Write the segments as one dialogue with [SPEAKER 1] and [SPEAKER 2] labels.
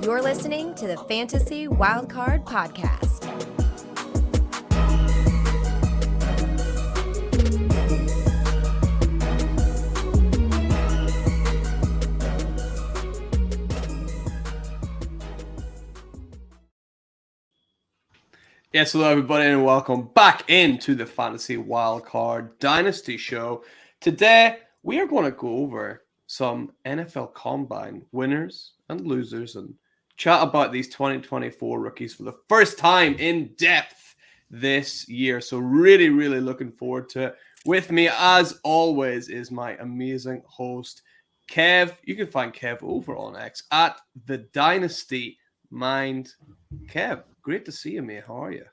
[SPEAKER 1] You're listening to the Fantasy Wildcard Podcast.
[SPEAKER 2] Yes, hello everybody and welcome back into the Fantasy Wildcard Dynasty show. Today, we are going to go over some NFL Combine winners and losers and chat about these 2024 rookies for the first time in depth this year. So really, really looking forward to it. With me, as always, is my amazing host, Kev. You can find Kev over on X at the Dynasty Mind. Kev, great to see you, mate. How are you?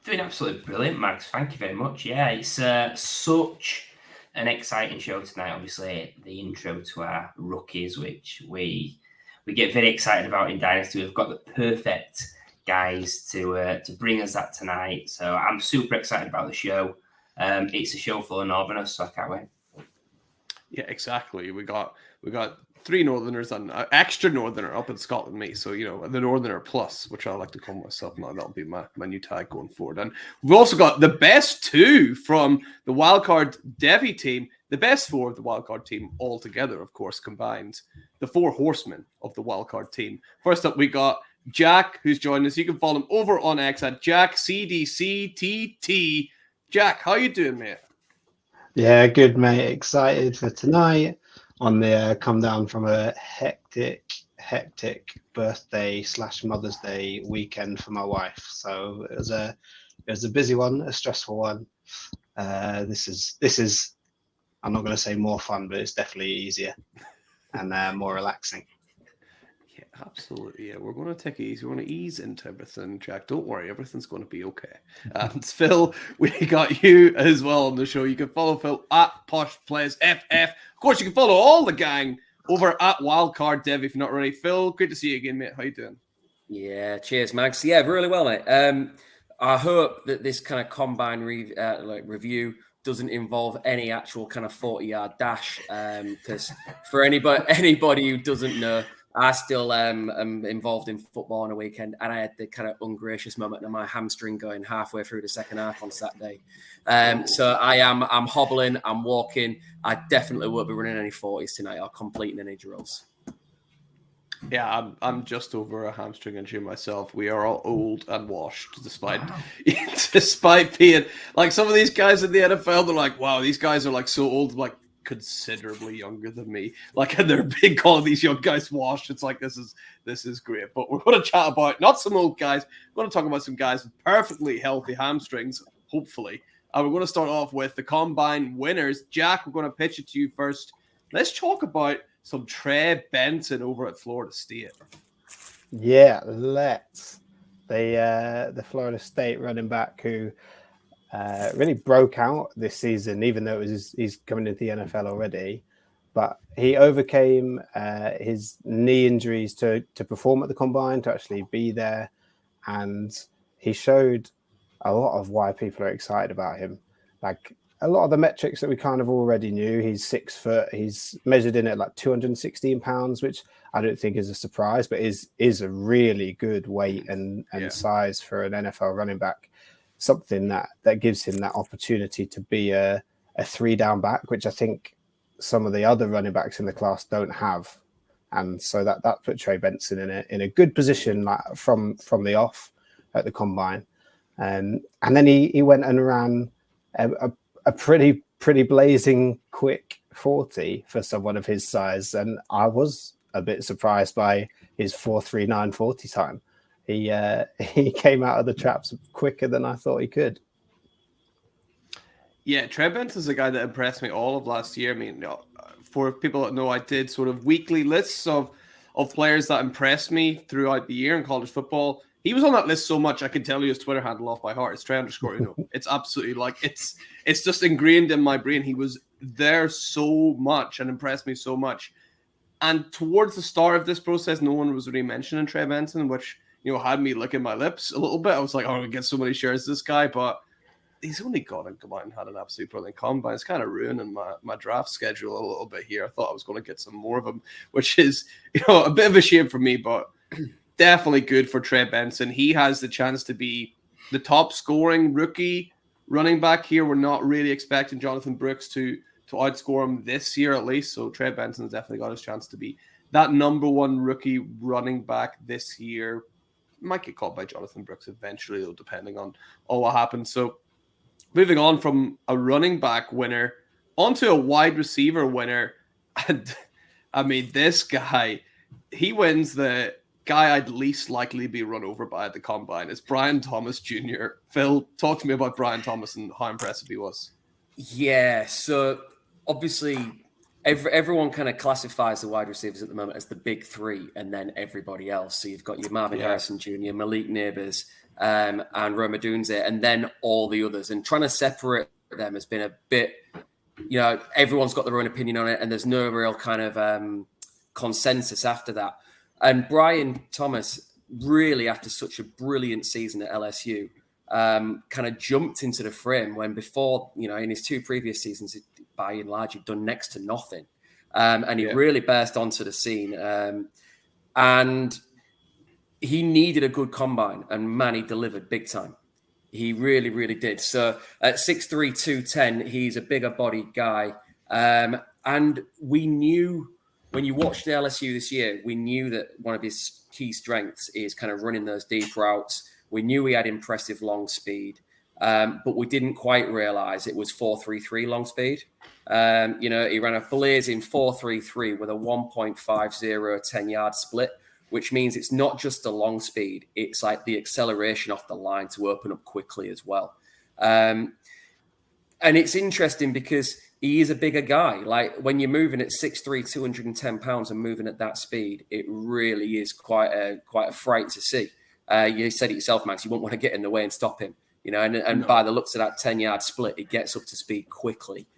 [SPEAKER 3] Doing absolutely brilliant, Max. Thank you very much. Yeah, it's such an exciting show tonight. Obviously, the intro to our rookies, which we get very excited about in Dynasty. We've got the perfect guys to bring us that tonight. So I'm super excited about the show. It's a show full of Northerners, so I can't wait.
[SPEAKER 2] Yeah, exactly. We got three Northerners and an extra Northerner up in Scotland, mate. So, you know, the Northerner Plus, which I like to call myself now. That'll be my new tag going forward. And we've also got the best two from the Wildcard Devy Team, the best four of the Wildcard team all together, of course, combined. The four horsemen of the Wildcard team. First up, we got Jack, who's joined us. You can follow him over on X at JackCDCTT. Jack, how you doing, mate?
[SPEAKER 4] Yeah, good, mate. Excited for tonight on the come down from a hectic birthday / Mother's Day weekend for my wife. So it was a busy one, a stressful one. This is I'm not going to say more fun, but it's definitely easier and more relaxing.
[SPEAKER 2] Yeah, absolutely. Yeah, we're going to take it easy. We're going to ease into everything, Jack. Don't worry, everything's going to be okay. And Phil, we got you as well on the show. You can follow Phil at PoshPlaysFF. Of course, you can follow all the gang over at Wildcard Devy if you're not already. Phil, great to see you again, mate. How you doing?
[SPEAKER 5] Yeah, cheers, Max. Yeah, really well, mate. I hope that this kind of combine review doesn't involve any actual kind of 40-yard dash, because for anybody who doesn't know, I still am involved in football on a weekend, and I had the kind of ungracious moment of my hamstring going halfway through the second half on Saturday. So I'm hobbling, I'm walking. I definitely won't be running any 40s tonight or completing any drills.
[SPEAKER 2] Yeah, I'm just over a hamstring injury myself. We are all old and washed, despite being like some of these guys in the NFL. They're like, wow, these guys are like so old, like considerably younger than me. Like, and they're big calling these young guys washed. It's like this is great. But we're going to chat about not some old guys. We're going to talk about some guys with perfectly healthy hamstrings, hopefully. We're going to start off with the combine winners. Jack, we're going to pitch it to you first. Let's talk about some Trey Benson over at Florida State.
[SPEAKER 4] Yeah, let's. The Florida State running back who really broke out this season, even though he's coming into the NFL already. But he overcame his knee injuries to perform at the combine, to actually be there. And he showed a lot of why people are excited about him. Like a lot of the metrics that we kind of already knew. He's 6 foot. He's measured in at like 216 pounds, which I don't think is a surprise, but is a really good weight and size for an NFL running back. Something that gives him that opportunity to be a 3-down back, which I think some of the other running backs in the class don't have. And so that put Trey Benson in a good position, like from the off at the combine. And then he went and ran a pretty blazing quick 40 for someone of his size. And I was a bit surprised by his 4.39 40 time. He came out of the traps quicker than I thought he could.
[SPEAKER 2] Yeah, Trey Benson's a guy that impressed me all of last year. I mean, for people that know, I did sort of weekly lists of players that impressed me throughout the year in college football. He was on that list so much I can tell you his Twitter handle off by heart. It's Trey_. It's absolutely like it's just ingrained in my brain. He was there so much and impressed me so much. And towards the start of this process, no one was really mentioning Trey Benson, which had me licking my lips a little bit. I was like, oh, we get so many shares this guy, but he's only gone and come out and had an absolute brilliant combine. It's kind of ruining my draft schedule a little bit here. I thought I was going to get some more of him, which is a bit of a shame for me, but definitely good for Trey Benson. He has the chance to be the top scoring rookie running back here. We're not really expecting Jonathan Brooks to outscore him this year at least. So Trey Benson's definitely got his chance to be that number one rookie running back this year. Might get caught by Jonathan Brooks eventually, though, depending on all what happens. So moving on from a running back winner onto a wide receiver winner. And I mean, this guy, he wins the guy I'd least likely be run over by at the combine. It's Brian Thomas Jr. Phil, talk to me about Brian Thomas and how impressive he was.
[SPEAKER 5] Yeah, so obviously everyone kind of classifies the wide receivers at the moment as the big three and then everybody else. So you've got your Marvin Harrison Jr., Malik Neighbors, and Rome Odunze, and then all the others. And trying to separate them has been a bit, everyone's got their own opinion on it, and there's no real kind of consensus after that. And Brian Thomas, really, after such a brilliant season at LSU, kind of jumped into the frame when before, in his two previous seasons, by and large, he'd done next to nothing. And he really burst onto the scene. And he needed a good combine, and man, he delivered big time. He really, really did. So at 6'3", 210, he's a bigger bodied guy. And we knew, when you watched the LSU this year, we knew that one of his key strengths is kind of running those deep routes. We knew he had impressive long speed, but we didn't quite realize it was 4.33 long speed. He ran a blazing 4.33 with a 1.50 10-yard split, which means it's not just the long speed. It's like the acceleration off the line to open up quickly as well. And it's interesting because he is a bigger guy. Like when you're moving at 6'3", 210 pounds and moving at that speed, it really is quite a fright to see. You said it yourself, Max, you won't want to get in the way and stop him, and by the looks of that 10-yard split, it gets up to speed quickly.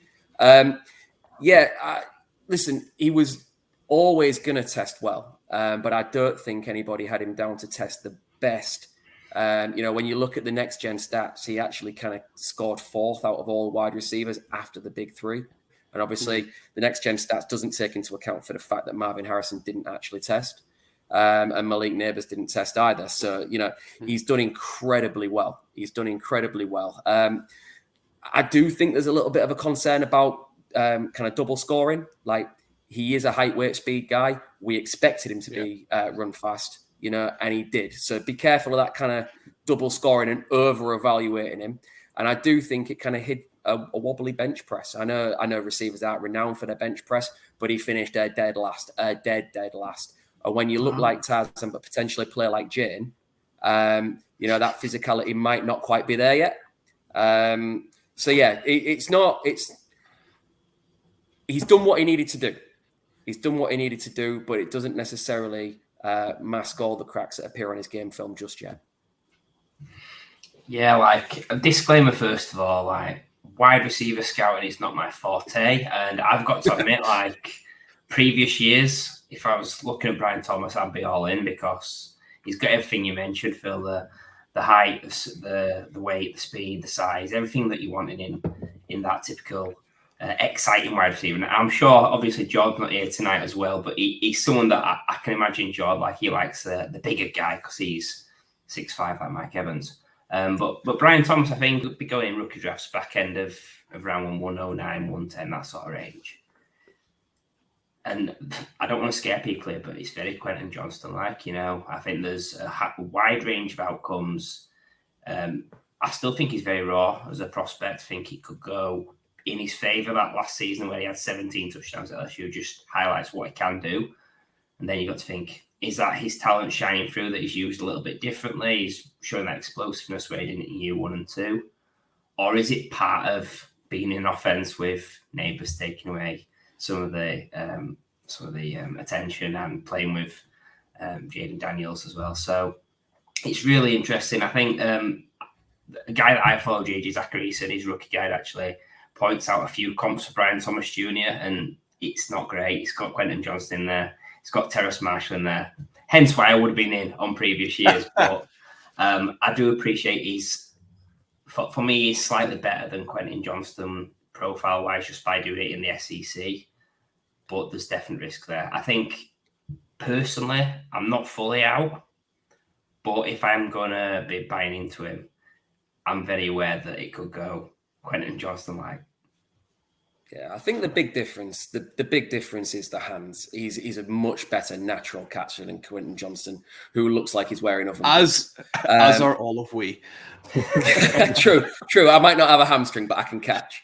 [SPEAKER 5] Listen, he was always going to test well, but I don't think anybody had him down to test the best. When you look at the next gen stats, he actually kind of scored fourth out of all wide receivers after the big three. And obviously the next gen stats doesn't take into account for the fact that Marvin Harrison didn't actually test. And Malik Neighbors didn't test either. So, he's done incredibly well. I do think there's a little bit of a concern about kind of double scoring. Like, he is a height, weight, speed guy. We expected him to be run fast, and he did. So be careful of that kind of double scoring and over-evaluating him. And I do think it kind of hid a wobbly bench press. I know receivers aren't renowned for their bench press, but he finished dead last. And when you look like Tarzan, but potentially play like Jane, that physicality might not quite be there yet. He's done what he needed to do. But it doesn't necessarily mask all the cracks that appear on his game film just yet.
[SPEAKER 3] Yeah, like a disclaimer, first of all, like wide receiver scouting is not my forte. And I've got to admit, like previous years, if I was looking at Brian Thomas, I'd be all in because he's got everything you mentioned, Phil, the height, the weight, the speed, the size, everything that you wanted in that typical exciting wide receiver. And I'm sure, obviously, Jordan's not here tonight as well, but he's someone that I can imagine Jordan, like he likes the bigger guy because he's 6'5", like Mike Evans. But Brian Thomas, I think, would be going in rookie drafts back end of round 109, 110, that sort of range. And I don't want to scare people here, but it's very Quentin Johnston-like, I think there's a wide range of outcomes. I still think he's very raw as a prospect. I think it could go in his favour. That last season where he had 17 touchdowns at LSU just highlights what he can do. And then you've got to think, is that his talent shining through that he's used a little bit differently? He's showing that explosiveness where he didn't in year 1 and 2? Or is it part of being in offense with Neighbors taking away some of the attention and playing with Jaden Daniels as well? So it's really interesting. I think a guy that I follow, JJ Zachary, said his rookie guide actually points out a few comps for Brian Thomas Jr. and it's not great. He's got Quentin Johnston in there. He's got Terrace Marshall in there. Hence why I would have been in on previous years. But I do appreciate for me, he's slightly better than Quentin Johnston profile-wise just by doing it in the SEC. But there's definite risk there. I think, personally, I'm not fully out. But if I'm gonna be buying into him, I'm very aware that it could go Quentin Johnston like.
[SPEAKER 5] Yeah, I think the big difference, the big difference is the hands. He's a much better natural catcher than Quentin Johnston, who looks like he's wearing oven boots.
[SPEAKER 2] As are all of we.
[SPEAKER 5] True. I might not have a hamstring, but I can catch.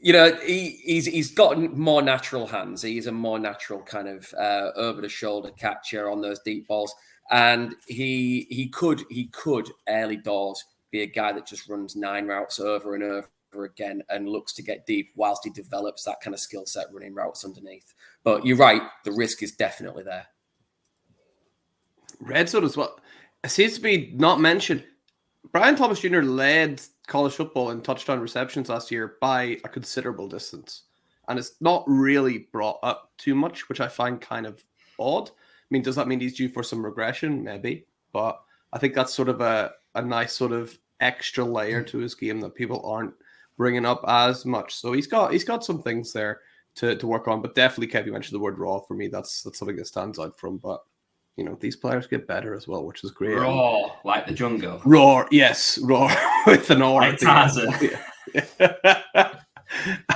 [SPEAKER 5] He's got more natural hands. He's a more natural kind of over the shoulder catcher on those deep balls, and he could early doors be a guy that just runs 9 routes over and over again and looks to get deep whilst he develops that kind of skill set running routes underneath. But you're right, the risk is definitely there.
[SPEAKER 2] Red Zone as well. It seems to be not mentioned. Brian Thomas Jr. led college football in touchdown receptions last year by a considerable distance. And it's not really brought up too much, which I find kind of odd. I mean, does that mean he's due for some regression? Maybe. But I think that's sort of a nice sort of extra layer to his game that people aren't bringing up as much. So he's got some things there to work on. But definitely, Kev, you mentioned the word raw. For me, that's something that stands out from. But these players get better as well, which is great.
[SPEAKER 3] Raw, like the jungle.
[SPEAKER 2] Raw, yes, raw with an R.
[SPEAKER 3] Like Tarzan.
[SPEAKER 2] Yeah.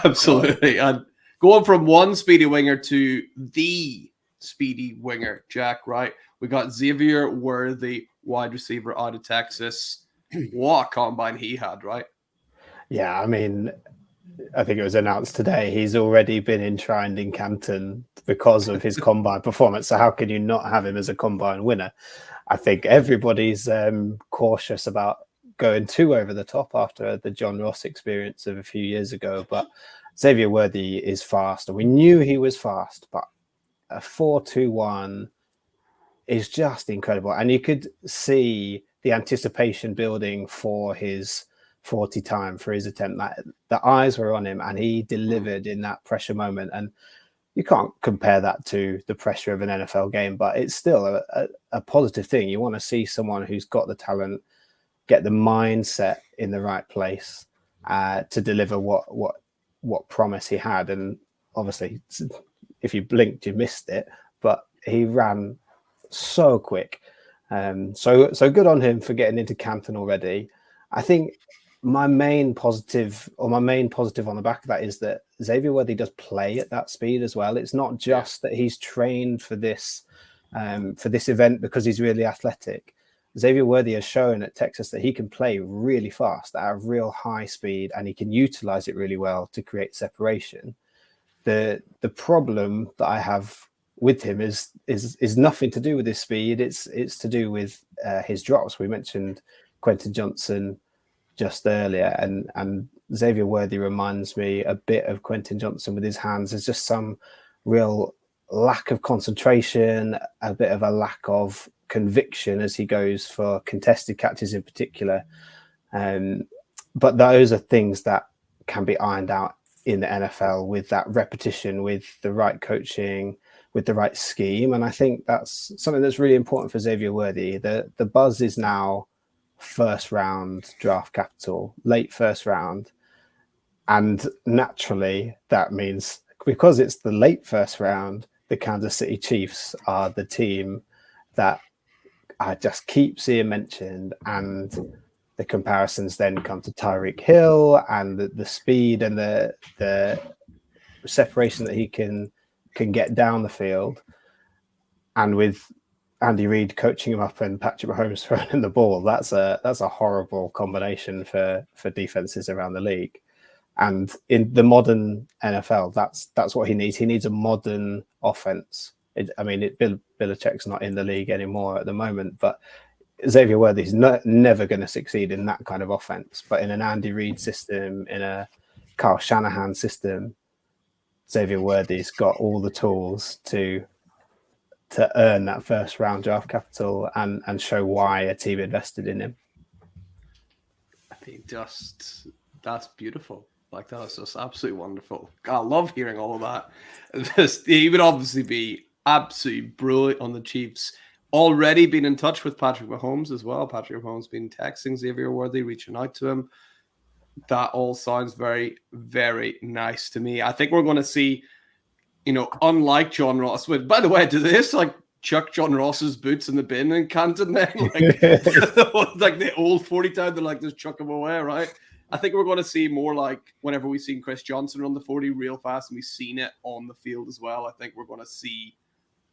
[SPEAKER 2] Absolutely. And going from one speedy winger to the speedy winger, Jack, right? We got Xavier Worthy, wide receiver out of Texas. What a combine he had, right?
[SPEAKER 4] Yeah, I mean, I think it was announced today he's already been enshrined in Canton because of his combine performance. So how can you not have him as a combine winner? I think everybody's cautious about going too over the top after the John Ross experience of a few years ago. But Xavier Worthy is fast, and we knew he was fast, but a 4.21 is just incredible. And you could see the anticipation building for his 40 time, for his attempt. That the eyes were on him, and he delivered in that pressure moment. And you can't compare that to the pressure of an NFL game, but it's still a positive thing. You want to see someone who's got the talent, get the mindset in the right place to deliver what promise he had. And obviously, if you blinked, you missed it. But he ran so quick. So good on him for getting into Canton already. I think my main positive on the back of that is that Xavier Worthy does play at that speed as well. It's not just that he's trained for this event because he's really athletic. Xavier Worthy has shown at Texas that he can play really fast at a real high speed, and he can utilize it really well to create separation. The problem that I have with him is nothing to do with his speed. It's to do with his drops. We mentioned Quentin Johnston just earlier, and Xavier Worthy reminds me a bit of Quentin Johnston with his hands. There's just some real lack of concentration, a bit of a lack of conviction as he goes for contested catches in particular. But those are things that can be ironed out in the NFL with that repetition, with the right coaching, with the right scheme. And I think that's something that's really important for Xavier Worthy. The buzz is now first round draft capital, late first round. And naturally, that means because it's the late first round, the Kansas City Chiefs are the team that I just keep seeing mentioned. And the comparisons then come to Tyreek Hill and the speed and the separation that he can get down the field. And with Andy Reid coaching him up and Patrick Mahomes throwing the ball, that's a horrible combination for defenses around the league. And in the modern NFL, that's what he needs. He needs a modern offense. Bill Belichick's not in the league anymore at the moment, but Xavier Worthy's never going to succeed in that kind of offense. But in an Andy Reid system, in a Kyle Shanahan system, Xavier Worthy's got all the tools to earn that first round draft capital and show why a team invested in him.
[SPEAKER 2] I think that's beautiful. Like, that's just absolutely wonderful. I love hearing all of that. He would obviously be absolutely brilliant on the Chiefs. Already been in touch with Patrick Mahomes as well. Patrick Mahomes been texting Xavier Worthy, reaching out to him. That all sounds very, very nice to me. I think we're going to see, unlike John Ross. By the way, do this like chuck John Ross's boots in the bin in Canton then? Like the old 40 time, they're like, just chuck them away, right? I think we're going to see more like whenever we've seen Chris Johnson run the 40 real fast, and we've seen it on the field as well. I think we're going to see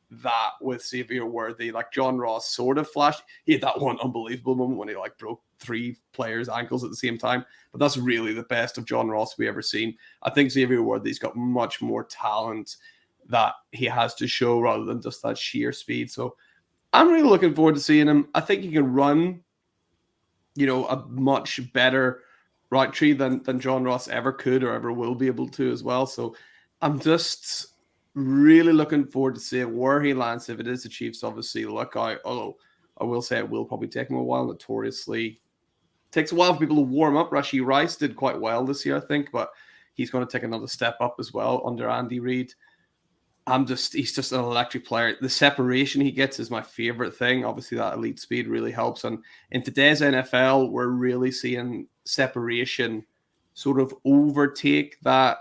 [SPEAKER 2] that with Xavier Worthy. Like John Ross sort of flashed. He had that one unbelievable moment when he like broke 3 players' ankles at the same time. But that's really the best of John Ross we ever seen. I think Xavier Worthy's got much more talent that he has to show rather than just that sheer speed. So I'm really looking forward to seeing him. I think he can run, a much better route tree than John Ross ever could or ever will be able to as well. So I'm just really looking forward to seeing where he lands. If it is the Chiefs, obviously, look out. Although I will say it will probably take him a while. Notoriously takes a while for people to warm up. Rashee Rice did quite well this year, I think, but he's going to take another step up as well under Andy Reid. He's just an electric player. The separation he gets is my favorite thing. Obviously, that elite speed really helps. And in today's NFL, we're really seeing separation sort of overtake that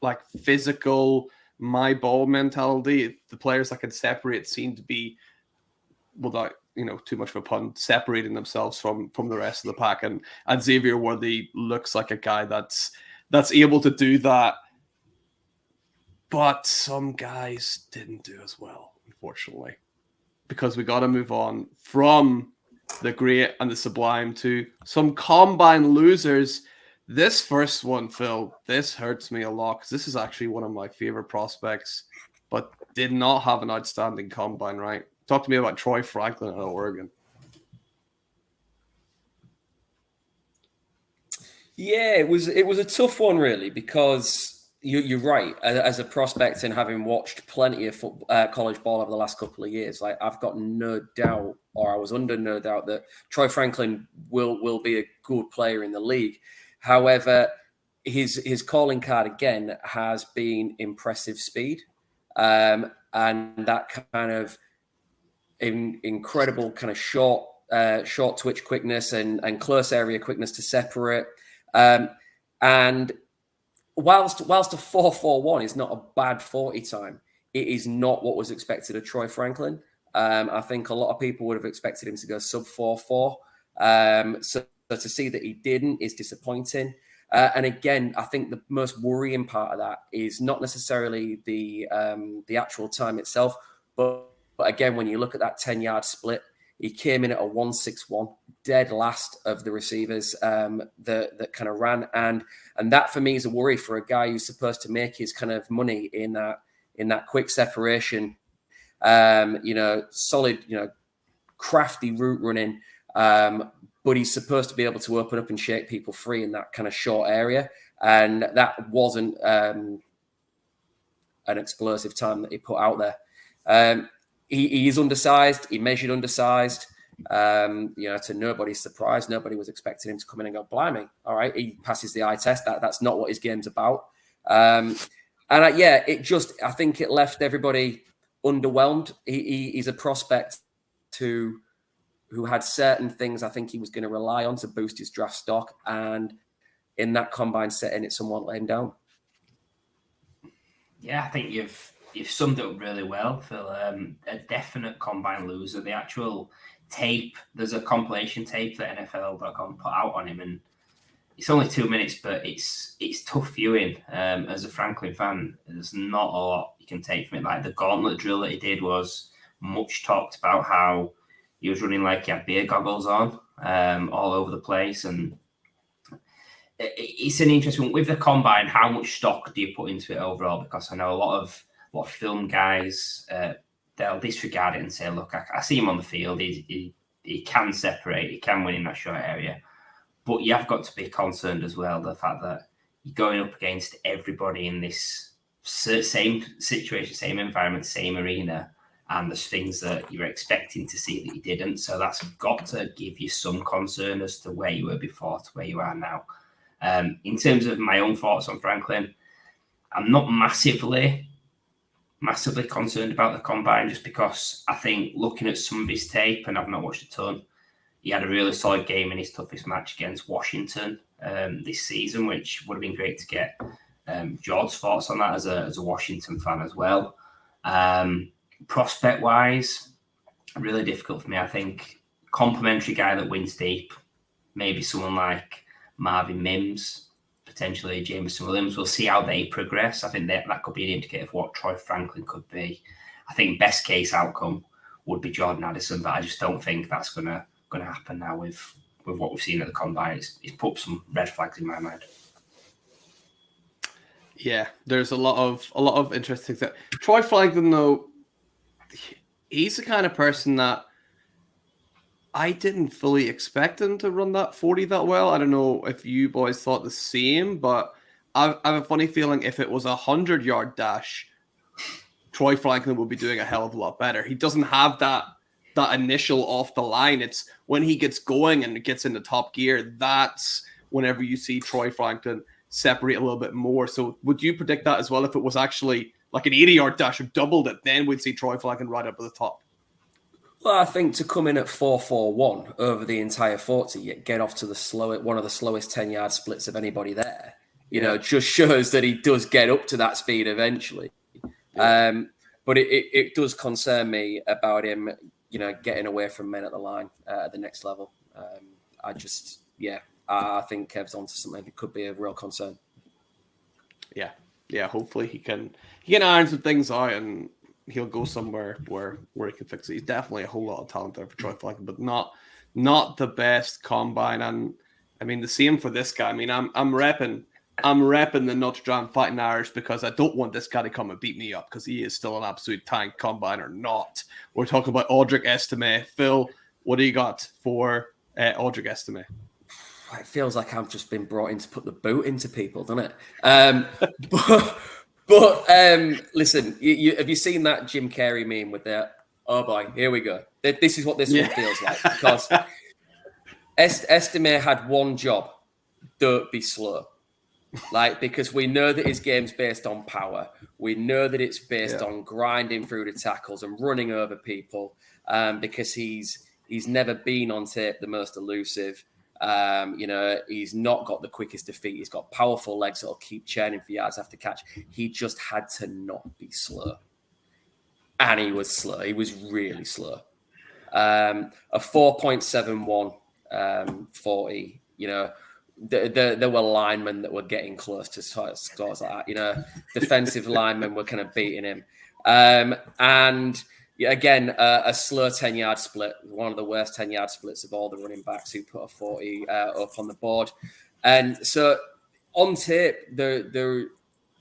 [SPEAKER 2] like physical my ball mentality. The players that can separate seem to be, without too much of a pun, separating themselves from the rest of the pack. And Xavier Worthy looks like a guy that's able to do that. But some guys didn't do as well, unfortunately, because we got to move on from the great and the sublime to some combine losers. This first one, Phil, this hurts me a lot because this is actually one of my favorite prospects, but did not have an outstanding combine, right? Talk to me about Troy Franklin at Oregon.
[SPEAKER 5] Yeah, it was a tough one, really, because you're right. As a prospect and having watched plenty of college ball over the last couple of years, like I've got no doubt, or I was under no doubt, that Troy Franklin will be a good player in the league. However, his calling card again has been impressive speed, and that kind of incredible kind of short twitch quickness and close area quickness to separate. And whilst a 4.41 is not a bad 40 time, it is not what was expected of Troy Franklin. I think a lot of people would have expected him to go sub 4.4. So to see that he didn't is disappointing. And again, I think the most worrying part of that is not necessarily the actual time itself, but again, when you look at that 10-yard split, he came in at a 1.61, dead last of the receivers that kind of ran, and that for me is a worry for a guy who's supposed to make his kind of money in that quick separation, solid, crafty route running. But he's supposed to be able to open up and shake people free in that kind of short area. And that wasn't an explosive time that he put out there. He is undersized. He measured undersized. To nobody's surprise, nobody was expecting him to come in and go, blimey, all right, he passes the eye test. That's not what his game's about. I think it left everybody underwhelmed. He's a prospect who had certain things I think he was going to rely on to boost his draft stock. And in that combine setting, it somewhat let him down.
[SPEAKER 3] Yeah, I think you've summed it up really well, Phil. A definite combine loser. The actual tape, there's a compilation tape that NFL.com put out on him, and it's only 2 minutes, but it's tough viewing. As a Franklin fan, there's not a lot you can take from it. Like the gauntlet drill that he did was much talked about, how he was running like he had beer goggles on all over the place. And it's an interesting one. With the combine, how much stock do you put into it overall? Because I know a lot of film guys, they'll disregard it and say, look, I see him on the field. He can separate. He can win in that short area. But you have got to be concerned as well, the fact that you're going up against everybody in this same situation, same environment, same arena. And there's things that you're expecting to see that you didn't. So that's got to give you some concern as to where you were before to where you are now. In terms of my own thoughts on Franklin, I'm not massively concerned about the combine, just because I think looking at some of his tape, and I've not watched a ton, he had a really solid game in his toughest match against Washington this season, which would have been great to get George's thoughts on that as a Washington fan as well. prospect-wise, really difficult for me. I think complementary guy that wins deep, maybe someone like Marvin Mims, potentially Jameson Williams. We'll see how they progress. I think that could be an indicator of what Troy Franklin could be. I think best case outcome would be Jordan Addison, but I just don't think that's gonna happen now with what we've seen at the combine. It's put some red flags in my mind.
[SPEAKER 2] Yeah, there's a lot of interesting things. Troy Franklin, though, he's the kind of person that I didn't fully expect him to run that 40 that well. I don't know if you boys thought the same, but I have a funny feeling if it was a 100-yard dash, Troy Franklin would be doing a hell of a lot better. He doesn't have that initial off the line. It's when he gets going and gets into top gear, that's whenever you see Troy Franklin separate a little bit more. So would you predict that as well? If it was actually like an 80-yard dash or doubled it, then we'd see Troy Franklin right up at the top.
[SPEAKER 5] Well, I think to come in at 4.41 over the entire 40, yet get off to one of the slowest 10-yard splits of anybody there, you know, just shows that he does get up to that speed eventually. Yeah. But it does concern me about him, you know, getting away from men at the line at the next level. I think Kev's onto something that could be a real concern. Yeah. Hopefully he can iron some things out and he'll go somewhere where he can fix it. He's definitely a whole lot of talent there for Troy Franklin, but not the best combine. And I mean the same for this guy. I mean I'm repping the Notre Dame Fighting Irish because I don't want this guy to come and beat me up because he is still an absolute tank, combine or not. We're talking about Audric Estime. Phil, what do you got for Audric Estime?
[SPEAKER 6] It feels like I've just been brought in to put the boot into people, doesn't it? But listen, have you seen that Jim Carrey meme with that? Oh boy, here we go. This is what this one feels like because Estime had one job: don't be slow. Like, because we know that his game's based on power. We know that it's based on grinding through the tackles and running over people because he's never been on tape the most elusive. He's not got the quickest defeat. He's got powerful legs that'll keep churning for yards after catch. He just had to not be slow. And he was slow. He was really slow. A 4.71 40, you know, there were linemen that were getting close to scores like that. You know, defensive linemen were kind of beating him. And again, a slow 10-yard split, one of the worst 10-yard splits of all the running backs who put a 40 up on the board. And so on tape,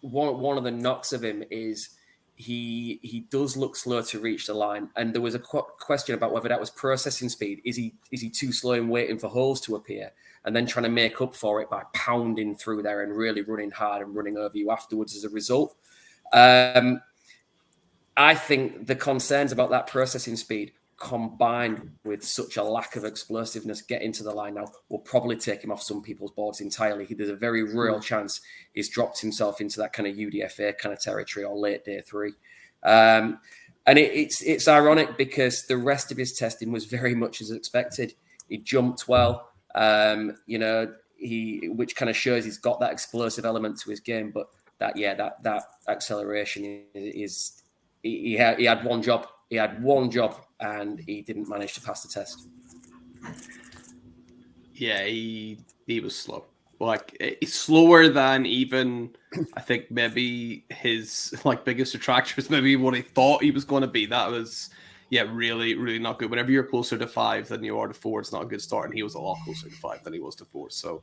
[SPEAKER 6] one of the knocks of him is he does look slow to reach the line. And there was a question about whether that was processing speed. Is he too slow in waiting for holes to appear and then trying to make up for it by pounding through there and really running hard and running over you afterwards as a result? I think the concerns about that processing speed combined with such a lack of explosiveness getting to the line now will probably take him off some people's boards entirely. There's a very real chance he's dropped himself into that kind of UDFA kind of territory or late day 3. And it's ironic because the rest of his testing was very much as expected. He jumped well, which kind of shows he's got that explosive element to his game. But that acceleration is he had one job. He had one job and he didn't manage to pass the test.
[SPEAKER 2] Yeah, he was slow. Like, he's slower than even, I think, maybe his biggest detractors, maybe what he thought he was going to be. That was, really, really not good. Whenever you're closer to 5 than you are to 4, it's not a good start. And he was a lot closer to 5 than he was to 4. So,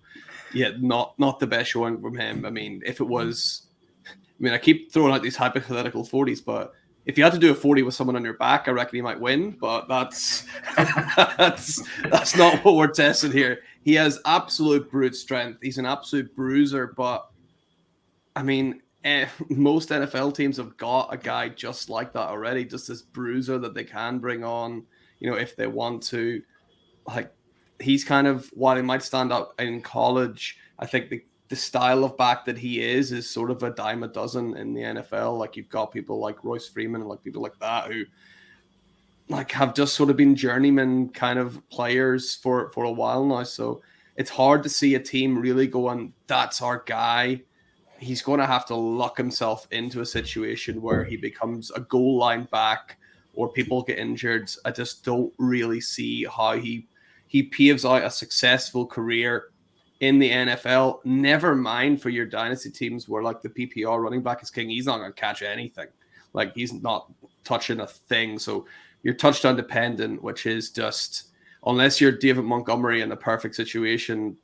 [SPEAKER 2] not the best showing from him. I mean, if it was, I keep throwing out these hypothetical 40s, but if you had to do a 40 with someone on your back, I reckon you might win, but that's not what we're testing here. He has absolute brute strength. He's an absolute bruiser, but I mean, most NFL teams have got a guy just like that already, just this bruiser that they can bring on, if they want to. Like, he's kind of, while he might stand up in college, I think the style of back that he is sort of a dime a dozen in the NFL. Like, you've got people like Royce Freeman and people like that who have just sort of been journeyman kind of players for a while now. So it's hard to see a team really going, that's our guy. He's going to have to luck himself into a situation where he becomes a goal line back or people get injured, I just don't really see how he paves out a successful career in the NFL. Never mind for your dynasty teams where like the PPR running back is king. He's not going to catch anything. Like he's not touching a thing. So you're touchdown dependent, which is just, unless you're David Montgomery in a perfect situation,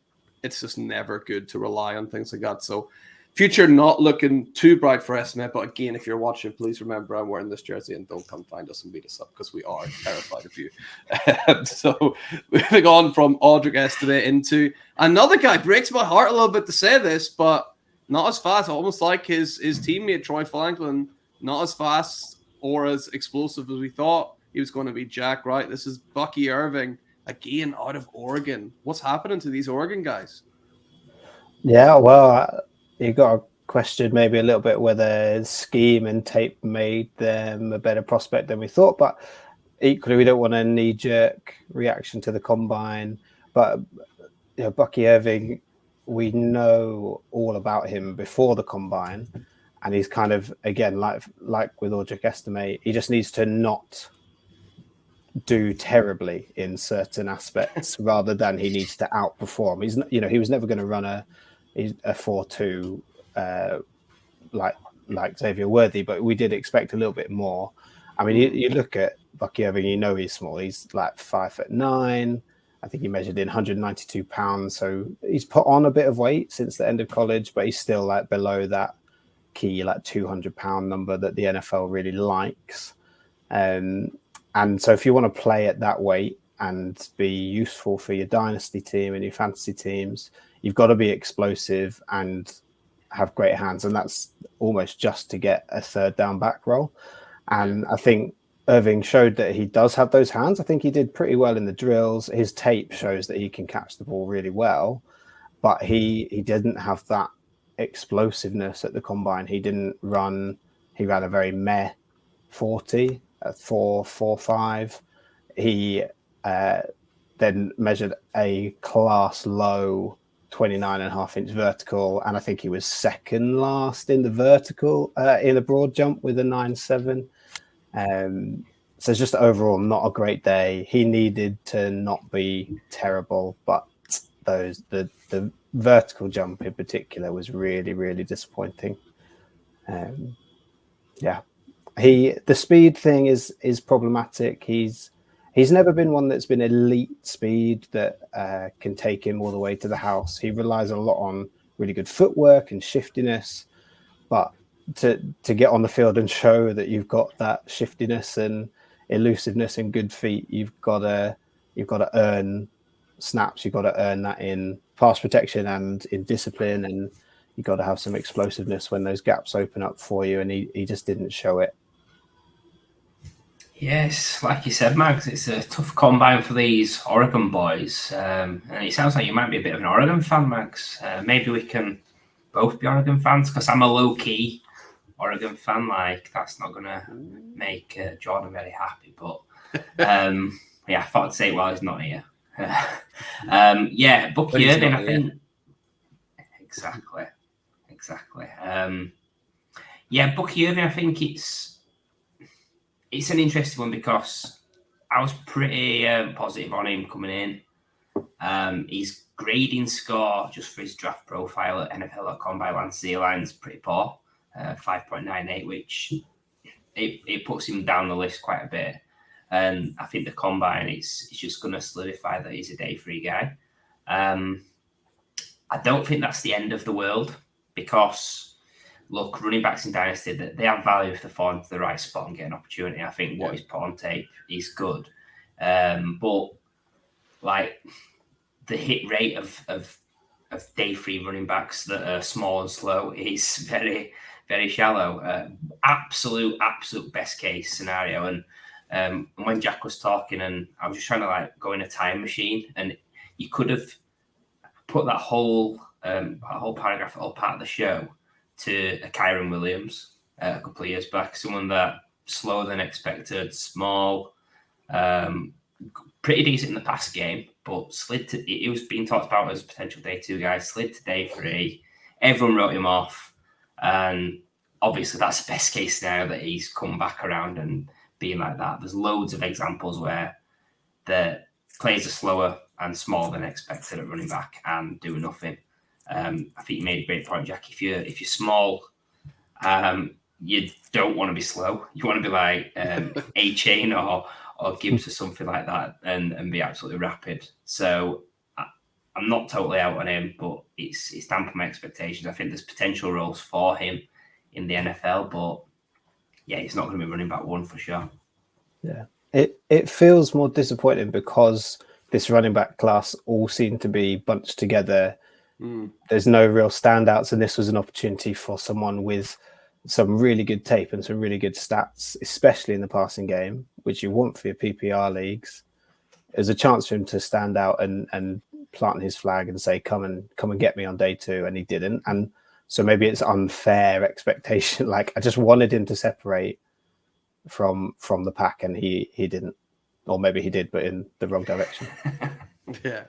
[SPEAKER 2] it's just never good to rely on things like that. So future not looking too bright for Esme, but again, if you're watching, please remember I'm wearing this jersey and don't come find us and beat us up because we are terrified of you. So moving on from Audric Estime into another guy, breaks my heart a little bit to say this, but not as fast, almost like his teammate Troy Franklin, not as fast or as explosive as we thought he was going to be. Jack, right? This is Bucky Irving, again out of Oregon. What's happening to these Oregon guys?
[SPEAKER 4] Yeah, well, you got to question maybe a little bit whether scheme and tape made them a better prospect than we thought, but equally we don't want a knee-jerk reaction to the combine. But you know, Bucky Irving, we know all about him before the combine, and he's kind of, again, like with Audric Estime, he just needs to not do terribly in certain aspects rather than he needs to outperform. He's, you know, he was never going to run a 4.2 like Xavier Worthy, but we did expect a little bit more. I mean, you look at Bucky Irving, you know he's small. He's like 5'9". I think he measured in 192 pounds. So he's put on a bit of weight since the end of college, but he's still like below that key, like 200-pound number that the NFL really likes. And so if you want to play at that weight and be useful for your dynasty team and your fantasy teams, you've got to be explosive and have great hands. And that's almost just to get a third down back roll. And I think Irving showed that he does have those hands. I think he did pretty well in the drills. His tape shows that he can catch the ball really well, but he didn't have that explosiveness at the combine. He didn't run. He ran a very meh 40 at 4.45. He then measured a class low 29.5-inch vertical, and I think he was second last in the vertical in the broad jump with a 9.7. So it's just overall not a great day. He needed to not be terrible, but the vertical jump in particular was really, really disappointing. Yeah, the speed thing is problematic. He's never been one that's been elite speed that can take him all the way to the house. He relies a lot on really good footwork and shiftiness, but to get on the field and show that you've got that shiftiness and elusiveness and good feet, you've got to earn snaps. You've got to earn that in pass protection and in discipline, and you've got to have some explosiveness when those gaps open up for you, and he just didn't show it.
[SPEAKER 3] Yes, like you said, Mags, it's a tough combine for these Oregon boys. And it sounds like you might be a bit of an Oregon fan, Mags. Maybe we can both be Oregon fans, because I'm a low-key Oregon fan. Like, that's not going to make Jordan very happy. But, yeah, I thought I'd say it while he's not here. Yeah, Bucky Irving, I think. Exactly. Yeah, Bucky Irving, I think it's an interesting one because I was pretty positive on him coming in. His grading score, just for his draft profile at NFL.com by Lance Zierlein's pretty poor, 5.98, which it puts him down the list quite a bit. And I think the combine is just going to solidify that he's a day three guy. I don't think that's the end of the world because, look, running backs in Dynasty, they have value if they fall into the right spot and get an opportunity. I think what he's put on tape is good. But, like, the hit rate of day three running backs that are small and slow is very, very shallow. Absolute best case scenario. And when Jack was talking, and I was just trying to like go in a time machine, and you could have put that whole paragraph, all part of the show, to a Kyron Williams a couple of years back, someone that slower than expected, small, pretty decent in the pass game, but it was being talked about as a potential day two guy, slid to day three. Everyone wrote him off, and obviously that's the best case scenario that he's come back around and being like that. There's loads of examples where the players are slower and smaller than expected at running back and do nothing. I think you made a great point, Jack. If you're small, you don't want to be slow. You want to be like A-Chain or Gibbs or something like that, and be absolutely rapid. So I'm not totally out on him, but it's dampened my expectations. I think there's potential roles for him in the NFL, but yeah, he's not going to be running back one for sure.
[SPEAKER 4] Yeah, it feels more disappointing because this running back class all seem to be bunched together. There's no real standouts, and this was an opportunity for someone with some really good tape and some really good stats, especially in the passing game, which you want for your PPR leagues. There's a chance for him to stand out and plant his flag and say, come and get me on day 2, and he didn't. And so maybe it's unfair expectation. Like, I just wanted him to separate from the pack, and he didn't. Or maybe he did, but in the wrong direction.
[SPEAKER 2] Yeah,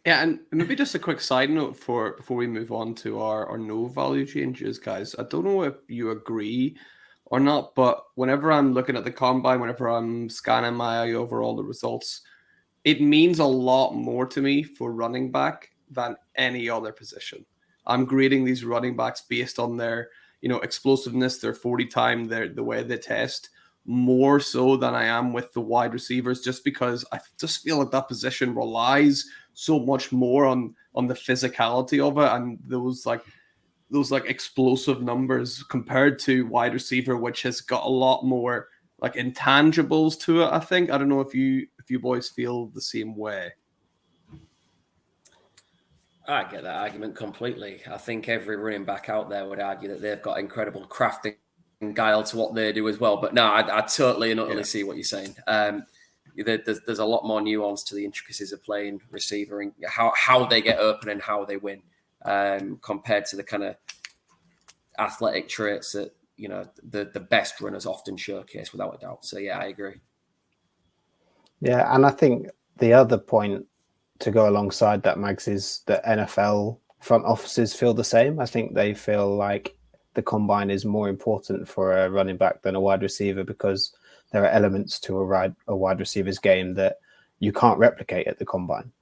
[SPEAKER 2] and maybe just a quick side note before we move on to our no value changes, guys. I don't know if you agree or not, but whenever I'm looking at the combine, whenever I'm scanning my eye over all the results, it means a lot more to me for running back than any other position. I'm grading these running backs based on their, explosiveness, their 40 time, the way they test, more so than I am with the wide receivers, just because I just feel like that position relies so much more on the physicality of it and those explosive numbers compared to wide receiver, which has got a lot more like intangibles to it. I think. I don't know if you boys feel the same way.
[SPEAKER 5] I get that argument completely. I think every running back out there would argue that they've got incredible crafting and guile to what they do as well. But no, I totally and utterly see what you're saying. There's a lot more nuance to the intricacies of playing receiver and how they get open and how they win, compared to the kind of athletic traits that the best runners often showcase, without a doubt. So yeah, I agree.
[SPEAKER 4] Yeah, and I think the other point to go alongside that, Mags, is that NFL front offices feel the same. I think they feel like the combine is more important for a running back than a wide receiver, because there are elements to a wide receiver's game that you can't replicate at the combine,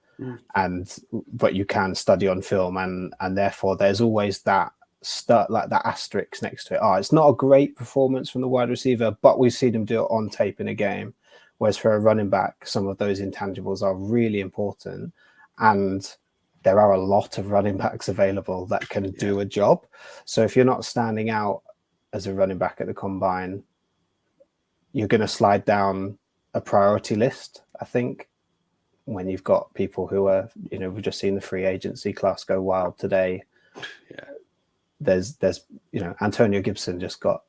[SPEAKER 4] but you can study on film, and therefore there's always that that asterisk next to it. It's not a great performance from the wide receiver, but we've seen him do it on tape in a game. Whereas for a running back, some of those intangibles are really important, and there are a lot of running backs available that can do a job. So if you're not standing out as a running back at the combine, you're going to slide down a priority list, I think, when you've got people who are, we've just seen the free agency class go wild today.
[SPEAKER 2] Yeah.
[SPEAKER 4] There's Antonio Gibson just got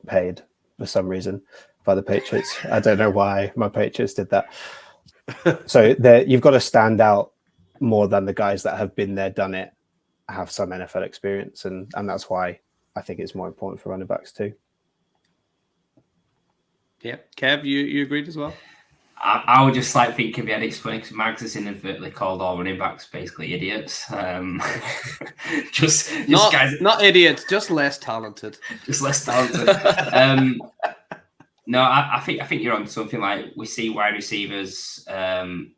[SPEAKER 4] paid for some reason by the Patriots. I don't know why my Patriots did that. So you've got to stand out more than the guys that have been there, done it, have some NFL experience. And that's why I think it's more important for running backs too.
[SPEAKER 2] Yeah. Kev, you agreed as well?
[SPEAKER 3] I would just think if you had explained, because Mags has inadvertently called all running backs basically idiots. Just guys,
[SPEAKER 2] not idiots, just less talented.
[SPEAKER 3] Just less talented. No, I think you're on something. Like, we see wide receivers. Wide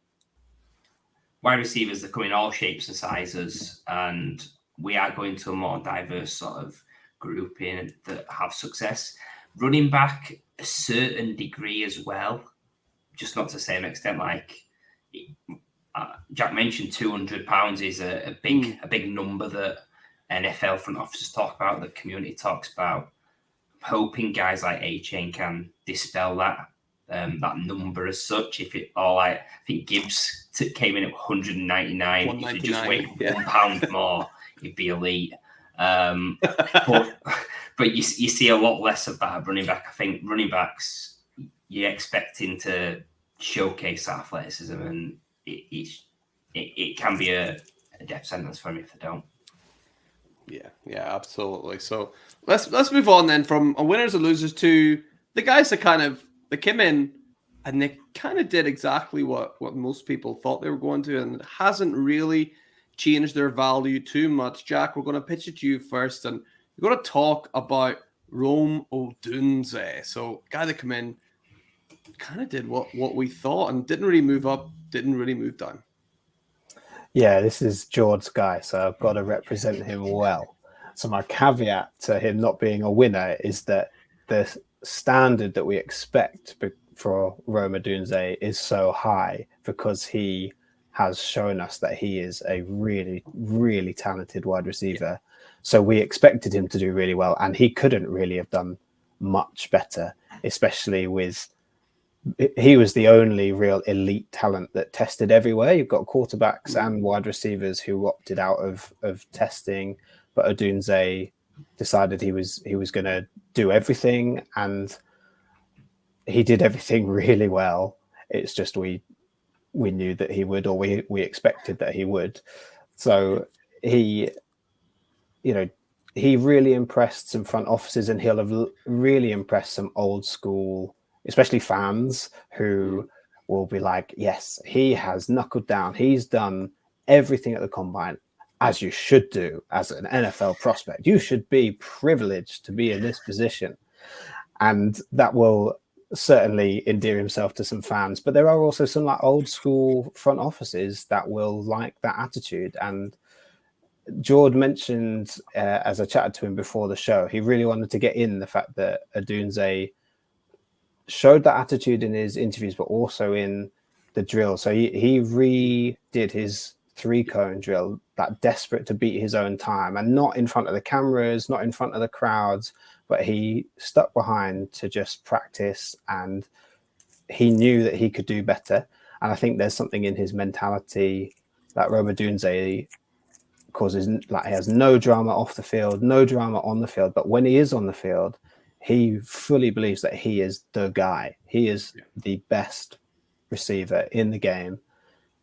[SPEAKER 3] receivers that come in all shapes and sizes, and we are going to a more diverse sort of grouping that have success. Running back, a certain degree as well, just not to the same extent. Like Jack mentioned, 200 pounds is a big number that NFL front offices talk about, the community talks about. I'm hoping guys like A-Chain can dispel that number as such. I think Gibbs came in at 199. If you just wait £1 more, you'd be elite. But you see a lot less of that at running back. I think running backs, you're expecting to showcase that athleticism, and it can be a death sentence for me if they don't.
[SPEAKER 2] Yeah, absolutely. So let's move on then from winners and losers to the guys that they came in and they kind of did exactly what most people thought they were going to, and it hasn't really changed their value too much. Jack, we're going to pitch it to you first, and we're going to talk about Rome Odunze. So guy that came in, kind of did what we thought and didn't really move up, didn't really move down.
[SPEAKER 4] Yeah, this is George's guy, so I've got to represent him well. So my caveat to him not being a winner is that the standard that we expect for Rome Odunze is so high because he has shown us that he is a really, really talented wide receiver. So we expected him to do really well, and he couldn't really have done much better, especially with he was the only real elite talent that tested everywhere. You've got quarterbacks and wide receivers who opted out of testing, but Odunze decided he was going to do everything, and he did everything really well. It's just we knew that he would, or we expected that he would. So he really impressed some front offices, and he'll have really impressed some old school, especially fans who will be like, yes, he has knuckled down. He's done everything at the combine, as you should do as an NFL prospect. You should be privileged to be in this position. And that will certainly endear himself to some fans. But there are also some like old school front offices that will like that attitude. And George mentioned, as I chatted to him before the show, he really wanted to get in the fact that Odunze showed that attitude in his interviews, but also in the drill. So he redid his 3-cone drill, that desperate to beat his own time, and not in front of the cameras, not in front of the crowds, but he stuck behind to just practice, and he knew that he could do better. And I think there's something in his mentality that Rome Odunze causes, like he has no drama off the field, no drama on the field, but when he is on the field, he fully believes that he is the guy. He is the best receiver in the game.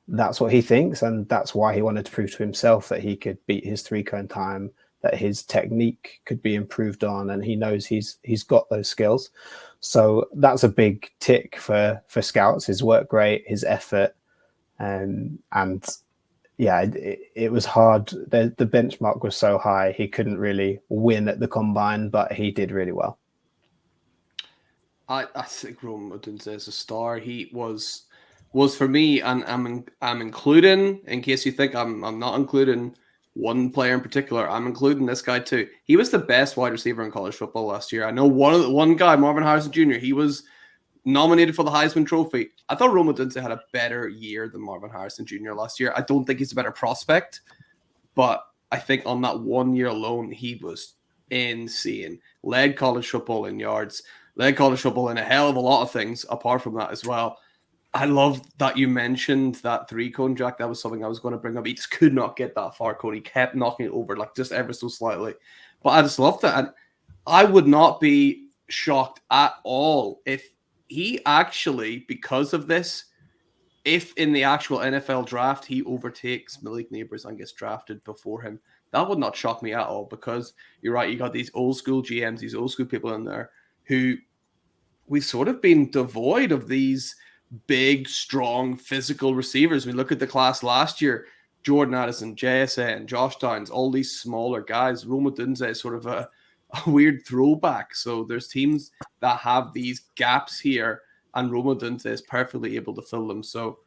[SPEAKER 4] That's what he thinks, and that's why he wanted to prove to himself that he could beat his 3-cone time, that his technique could be improved on, and he knows he's got those skills. So that's a big tick for scouts. His work rate, his effort, and yeah, it was hard. The benchmark was so high, he couldn't really win at the combine, but he did really well.
[SPEAKER 2] I think Rome Odunze is a star. He was for me, and I'm including, in case you think I'm not including one player in particular, I'm including this guy too. He was the best wide receiver in college football last year. I know one guy, Marvin Harrison Jr., he was nominated for the Heisman Trophy. I thought Rome Odunze had a better year than Marvin Harrison Jr. last year. I don't think he's a better prospect, but I think on that 1 year alone, he was insane. Led college football in yards, led college football in a hell of a lot of things apart from that as well. I love that you mentioned that 3-cone, Jack. That was something I was going to bring up. He just could not get that far, Cody. He kept knocking it over, like just ever so slightly. But I just loved it. And I would not be shocked at all if he actually, because of this, if in the actual NFL draft he overtakes Malik Neighbors and gets drafted before him, that would not shock me at all, because you're right, you got these old school GMs, these old school people in there who we've sort of been devoid of these big, strong, physical receivers. We look at the class last year, Jordan Addison, JSN, Josh Downs, all these smaller guys. Rome Odunze is sort of a weird throwback. So there's teams that have these gaps here, and Rome Odunze is perfectly able to fill them. So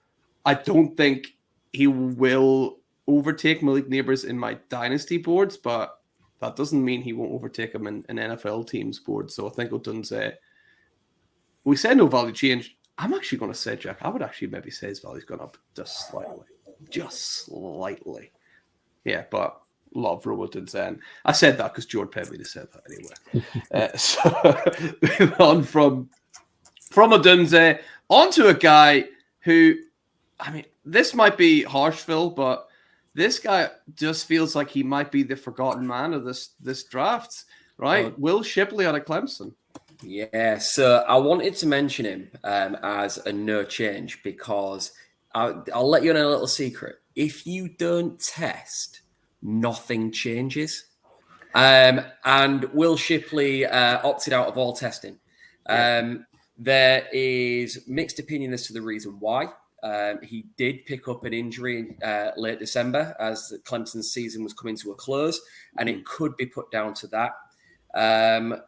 [SPEAKER 2] I don't think he will overtake Malik Neighbors in my Dynasty boards, but that doesn't mean he won't overtake him in NFL teams boards. So I think Odunze, we said no value change. I'm actually going to say, Jack, I would actually maybe say his value's gone up just slightly. Just slightly. Yeah, but love Rome Odunze. And I said that because George paid me to say that anyway. So moving on from Odunze onto a guy who, I mean, this might be harsh, Phil, but this guy just feels like he might be the forgotten man of this draft, right? Will Shipley out of Clemson.
[SPEAKER 5] Yeah, so I wanted to mention him as a no change because I'll let you in a little secret. If you don't test, nothing changes. And Will Shipley opted out of all testing. There is mixed opinion as to the reason why. He did pick up an injury late December as Clemson's season was coming to a close, and it could be put down to that.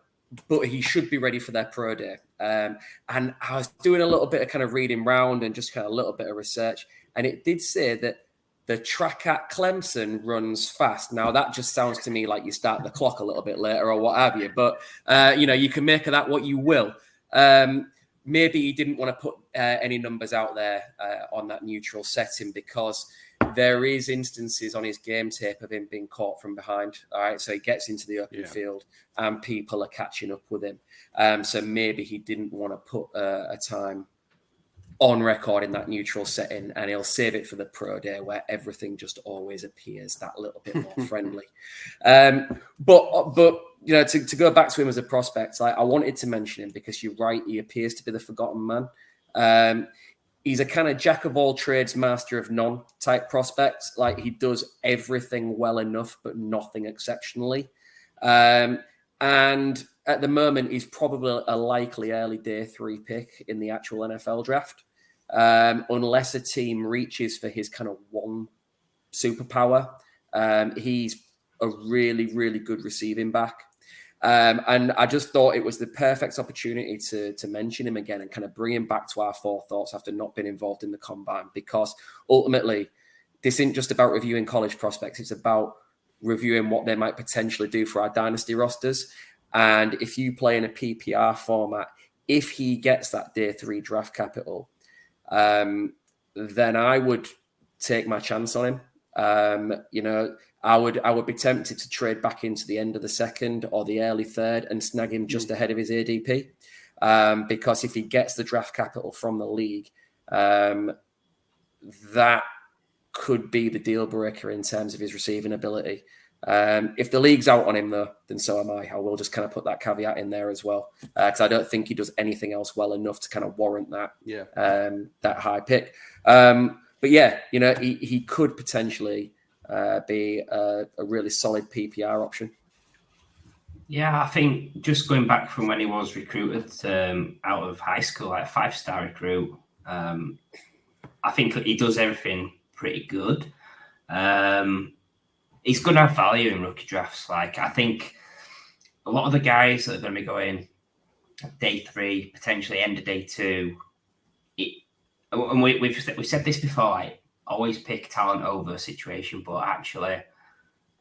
[SPEAKER 6] but he should be ready for their pro day. And I was doing a little bit of kind of reading round and just kind of a little bit of research, and it did say that the track at Clemson runs fast. Now, that just sounds to me like you start the clock a little bit later or what have you. But, you can make of that what you will. Maybe he didn't want to put any numbers out there on that neutral setting because there is instances on his game tape of him being caught from behind. All right, so he gets into the open field and people are catching up with him. So maybe he didn't want to put a time on record in that neutral setting, and he'll save it for the pro day where everything just always appears that little bit more friendly. But to go back to him as a prospect, I wanted to mention him because you're right, he appears to be the forgotten man. He's a kind of jack of all trades, master of none type prospect. Like, he does everything well enough, but nothing exceptionally. And at the moment, he's probably a likely early day 3 pick in the actual NFL draft. Unless a team reaches for his kind of one superpower. He's a really, really good receiving back. And I just thought it was the perfect opportunity to mention him again and kind of bring him back to our forethoughts after not being involved in the combine, because ultimately this isn't just about reviewing college prospects. It's about reviewing what they might potentially do for our dynasty rosters. And if you play in a PPR format, if he gets that day 3 draft capital, then I would take my chance on him. I would be tempted to trade back into the end of the second or the early third and snag him just ahead of his ADP. Because if he gets the draft capital from the league, that could be the deal breaker in terms of his receiving ability. If the league's out on him, though, then so am I. I will just kind of put that caveat in there as well, because I don't think he does anything else well enough to kind of warrant that that high pick. But yeah, he could potentially be a really solid PPR option.
[SPEAKER 3] Yeah, I think just going back from when he was recruited out of high school, like a 5-star recruit, I think he does everything pretty good. He's going to have value in rookie drafts. Like, I think a lot of the guys that are going to be going day 3, potentially end of day 2, and we've said this before, like, always pick talent over situation, but actually,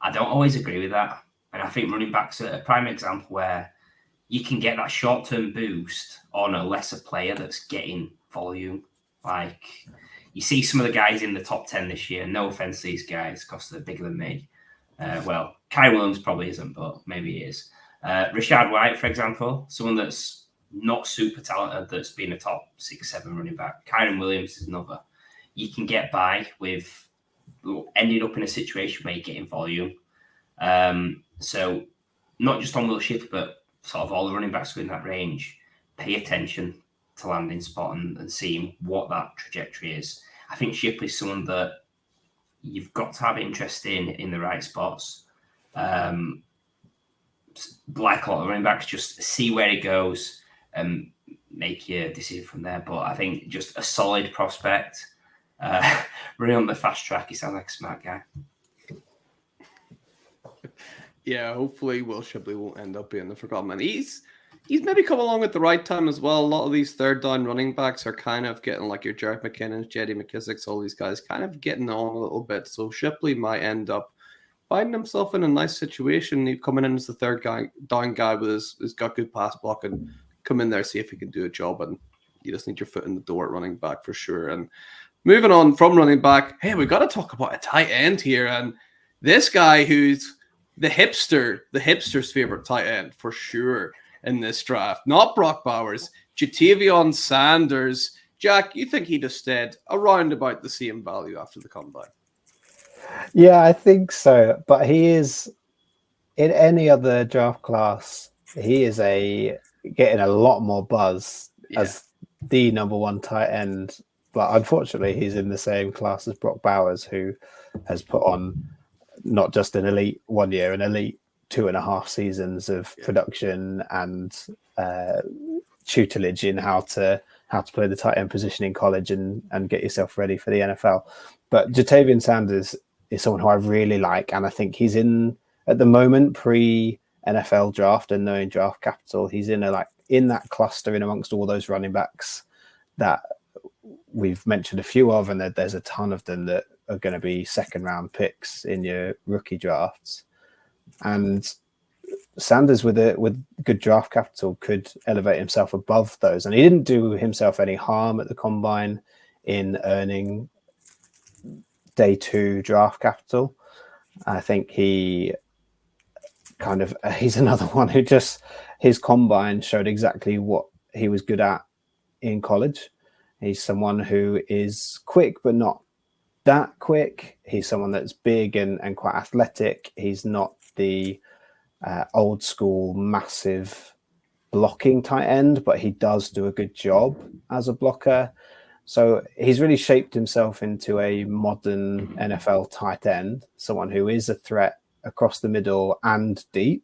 [SPEAKER 3] I don't always agree with that. And I think running backs are a prime example where you can get that short-term boost on a lesser player that's getting volume. Like, you see some of the guys in the top 10 this year, no offense to these guys, because they're bigger than me. Well, Kai Williams probably isn't, but maybe he is. Rashad White, for example, someone that's not super talented, that's been a top 6-7 running back. Kyron Williams is another. You can get by with ending up in a situation where you're getting volume. So not just on Will Shipley, but sort of all the running backs within that range, pay attention to landing spot and seeing what that trajectory is. I think Shipley's someone that you've got to have interest in the right spots. Like a lot of running backs, just see where he goes and make your decision from there. But I think just a solid prospect, running on the fast track, he sounds like a smart guy.
[SPEAKER 2] Yeah, hopefully Will Shipley won't end up being the forgotten man. He's maybe come along at the right time as well. A lot of these third down running backs are kind of getting, like your Jarek McKinnon, J.D. McKissicks, all these guys kind of getting on a little bit. So Shipley might end up finding himself in a nice situation. He's coming in as the third down guy with his got good pass block and come in there, see if he can do a job. And you just need your foot in the door at running back for sure. And moving on from running back, hey, we've got to talk about a tight end here. And this guy who's the hipster's favorite tight end for sure in this draft. Not Brock Bowers, Jatavion Sanders. Jack, you think he'd have stayed around about the same value after the combine?
[SPEAKER 4] Yeah, I think so. But he is, in any other draft class, he is getting a lot more buzz as the number one tight end. But unfortunately, he's in the same class as Brock Bowers, who has put on not just an elite 1 year, an elite 2.5 seasons of production and tutelage in how to play the tight end position in college and get yourself ready for the NFL. But Jatavion Sanders is someone who I really like, and I think he's in at the moment pre NFL draft and knowing draft capital, he's in that cluster in amongst all those running backs that we've mentioned a few of, and there's a ton of them that are going to be second round picks in your rookie drafts. And Sanders with good draft capital could elevate himself above those. And he didn't do himself any harm at the combine in earning day 2 draft capital. I think he's another one who just, his combine showed exactly what he was good at in college. He's someone who is quick, but not that quick. He's someone that's big and quite athletic. He's not the old school massive blocking tight end, but he does do a good job as a blocker. So he's really shaped himself into a modern NFL tight end, someone who is a threat across the middle and deep,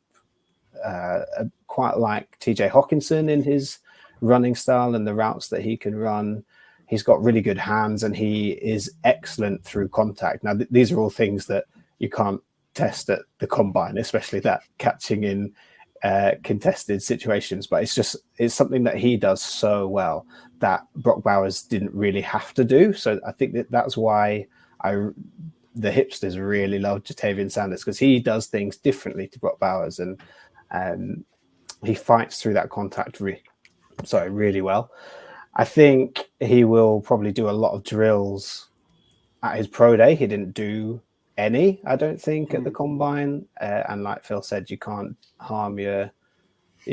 [SPEAKER 4] quite like TJ Hawkinson in his running style and the routes that he can run. He's got really good hands and he is excellent through contact. Now, these are all things that you can't test at the combine, especially that catching in contested situations, but it's something that he does so well that Brock Bowers didn't really have to do. So I think that's why the hipsters really love Jatavian Sanders, because he does things differently to Brock Bowers, and he fights through that contact really well. I think he will probably do a lot of drills at his pro day. He didn't do any, I don't think, at the combine. And like Phil said, you can't harm your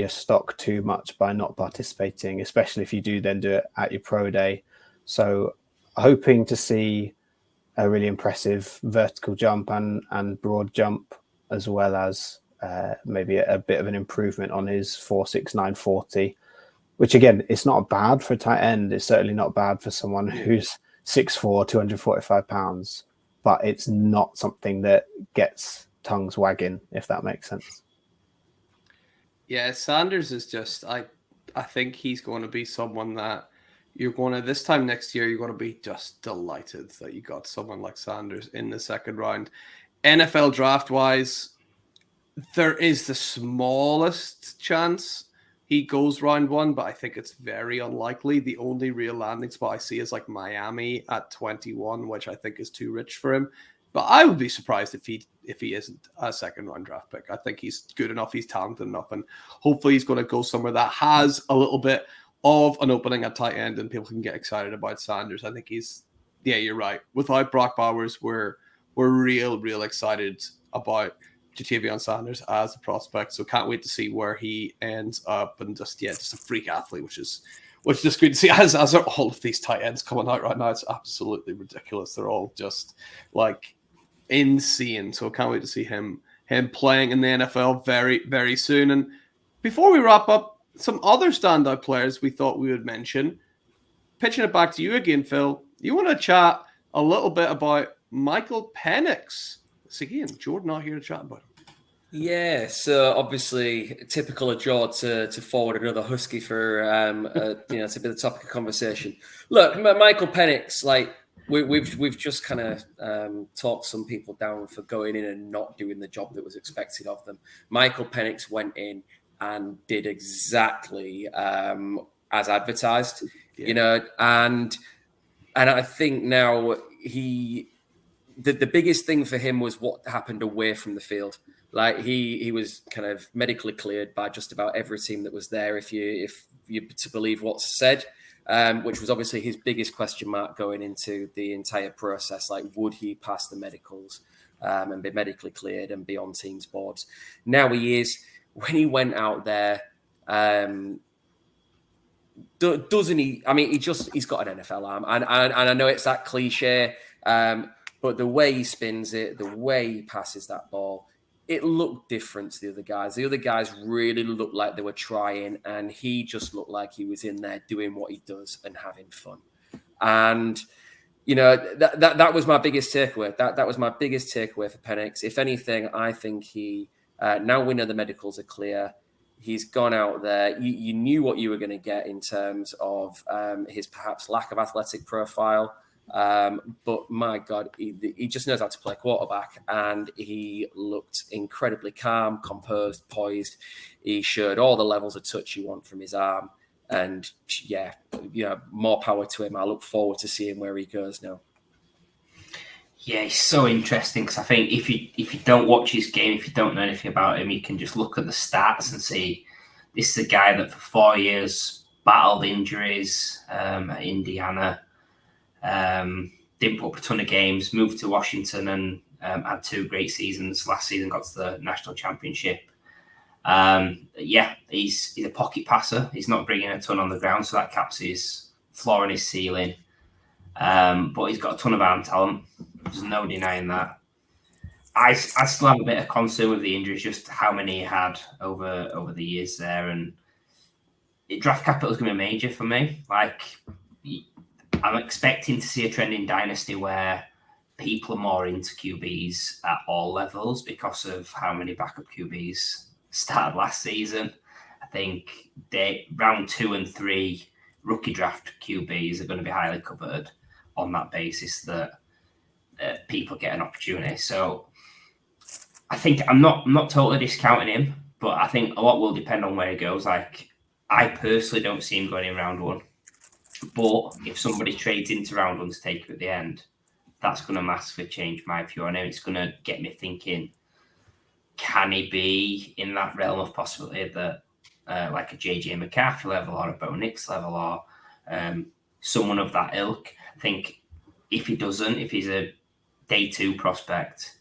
[SPEAKER 4] stock too much by not participating, especially if you do then do it at your pro day. So hoping to see a really impressive vertical jump and broad jump, as well as maybe a bit of an improvement on his 4.69 40, which again, it's not bad for a tight end. It's certainly not bad for someone who's 6'4", 245 pounds, but it's not something that gets tongues wagging, if that makes sense.
[SPEAKER 2] Yeah, Sanders is just, I think he's going to be someone that you're going to, this time next year, you're going to be just delighted that you got someone like Sanders in the second round. NFL draft-wise, there is the smallest chance he goes round 1, but I think it's very unlikely. The only real landing spot I see is like Miami at 21, which I think is too rich for him. But I would be surprised if he isn't a second round draft pick. I think he's good enough, he's talented enough, and hopefully he's going to go somewhere that has a little bit of an opening at tight end and people can get excited about Sanders. I think you're right. Without Brock Bowers, we're real excited about Jatavian Sanders as a prospect. So can't wait to see where he ends up, and just a freak athlete, which is just good to see. As are all of these tight ends coming out right now. It's absolutely ridiculous. They're all just like insane. So can't wait to see him playing in the NFL very, very soon. And before we wrap up, some other standout players we thought we would mention. Pitching it back to you again, Phil. You want to chat a little bit about Michael Penix? So again, Jordan not here to chat about him.
[SPEAKER 5] Yeah, so obviously typical of George to forward another Husky for to be the topic of conversation. Look, Michael Penix, like we've just kind of talked some people down for going in and not doing the job that was expected of them. Michael Penix went in and did exactly as advertised, and I think now the biggest thing for him was what happened away from the field. Like he was kind of medically cleared by just about every team that was there, if you to believe what's said, which was obviously his biggest question mark going into the entire process. Like, would he pass the medicals and be medically cleared and be on teams' boards? Now he is. When he went out there, doesn't he? I mean, he's got an NFL arm, and I know it's that cliche, but the way he spins it, the way he passes that ball, it looked different to the other guys. The other guys really looked like they were trying, and he just looked like he was in there doing what he does and having fun. And that was my biggest takeaway. That was my biggest takeaway for Penix. If anything, I think he now we know the medicals are clear. He's gone out there. You knew what you were going to get in terms of his perhaps lack of athletic profile.
[SPEAKER 6] But my God, he just knows how to play quarterback, and he looked incredibly calm, composed, poised. He showed all the levels of touch you want from his arm, and yeah, more power to him. I look forward to seeing where he goes now.
[SPEAKER 3] Yeah, it's so interesting because I think if you don't watch his game, if you don't know anything about him, you can just look at the stats and see this is a guy that for 4 years battled injuries at Indiana, didn't put up a ton of games, moved to Washington and had 2 great seasons. Last season got to the national championship. He's a pocket passer. He's not bringing a ton on the ground, so that caps his floor and his ceiling. But he's got a ton of arm talent. There's no denying that. I still have a bit of concern with the injuries, just how many he had over the years there, and draft capital is going to be major for me. Like, I'm expecting to see a trend in Dynasty where people are more into QBs at all levels because of how many backup QBs started last season. I think round 2 and 3 rookie draft QBs are going to be highly covered on that basis that people get an opportunity. So I think I'm not totally discounting him, but I think a lot will depend on where he goes. Like, I personally don't see him going in round 1, but if somebody trades into round 1 to take him at the end, that's going to massively change my view on him. It's going to get me thinking, can he be in that realm of possibility that like a JJ McCarthy level or a Bo Nix level or someone of that ilk? I think if he doesn't, if he's a day 2 prospect,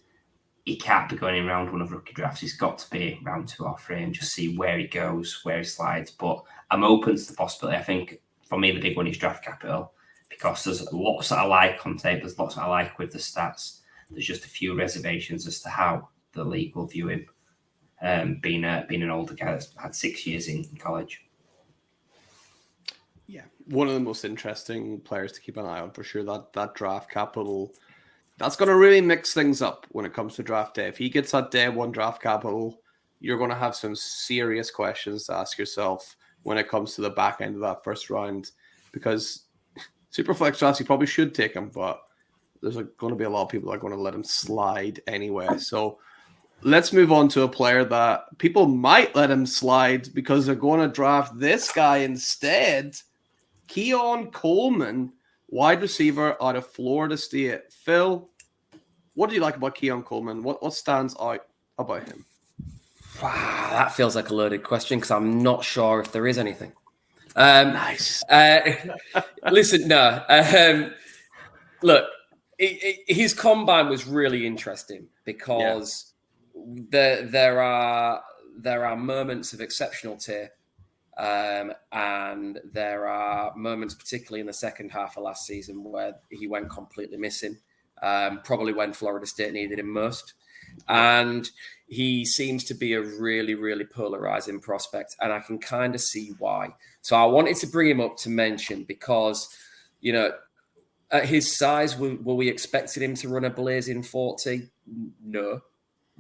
[SPEAKER 3] he can't be going in round 1 of rookie drafts. He's got to be round 2 or 3 and just see where he goes, where he slides. But I'm open to the possibility. I think for me, the big one is draft capital, because there's lots that I like on tape. There's lots that I like with the stats. There's just a few reservations as to how the league will view him, being an older guy that's had 6 years in college.
[SPEAKER 2] Yeah, one of the most interesting players to keep an eye on for sure. That draft capital, that's going to really mix things up when it comes to draft day. If he gets that day 1 draft capital, you're going to have some serious questions to ask yourself when it comes to the back end of that first round, because Superflex drafts, you probably should take him, but there's going to be a lot of people that are going to let him slide anyway. So let's move on to a player that people might let him slide because they're going to draft this guy instead. Keon Coleman, wide receiver out of Florida State. Phil, what do you like about Keon Coleman? What stands out about him?
[SPEAKER 6] Wow, that feels like a loaded question because I'm not sure if there is anything.
[SPEAKER 2] Nice.
[SPEAKER 6] Listen, no. Look, his combine was really interesting because there are moments of exceptional tape, and there are moments, particularly in the second half of last season, where he went completely missing. Probably when Florida State needed him most. And he seems to be a really, really polarizing prospect, and I can kind of see why. So I wanted to bring him up to mention because, at his size, were we expecting him to run a blazing 40? No.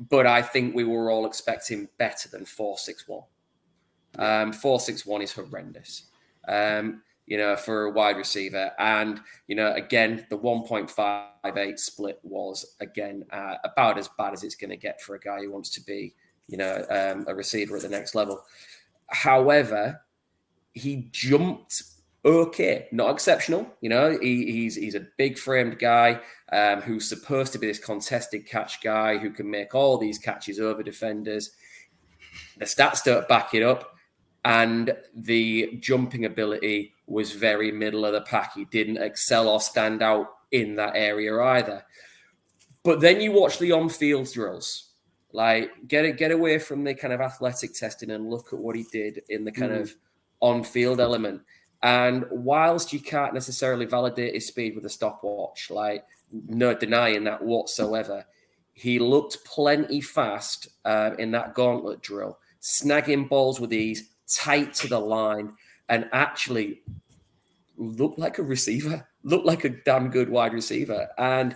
[SPEAKER 6] But I think we were all expecting better than 4.61. 4.61 is horrendous. For a wide receiver. And, again, the 1.58 split was, again, about as bad as it's going to get for a guy who wants to be, a receiver at the next level. However, he jumped okay, not exceptional. He's a big framed guy who's supposed to be this contested catch guy who can make all these catches over defenders. The stats don't back it up. And the jumping ability was very middle of the pack. He didn't excel or stand out in that area either. But then you watch the on-field drills, like get away from the kind of athletic testing and look at what he did in the kind of on-field element. And whilst you can't necessarily validate his speed with a stopwatch, like no denying that whatsoever, he looked plenty fast in that gauntlet drill, snagging balls with ease, tight to the line, and actually looked like a receiver, looked like a damn good wide receiver. And,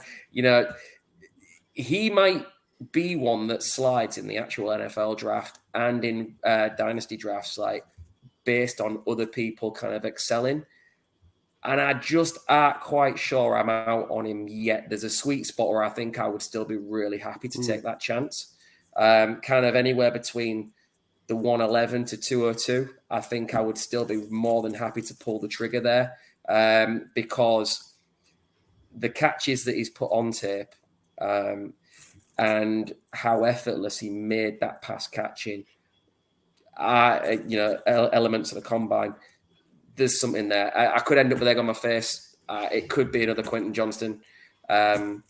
[SPEAKER 6] he might be one that slides in the actual NFL draft and in dynasty drafts, like based on other people kind of excelling. and I just aren't quite sure I'm out on him yet. There's a sweet spot where I think I would still be really happy to take that chance. Kind of anywhere between the 111 to 202. I think I would still be more than happy to pull the trigger there, because the catches that he's put on tape, and how effortless he made that pass catching, elements of the combine. There's something there. I could end up with egg on my face. It could be another Quentin Johnston. Maybe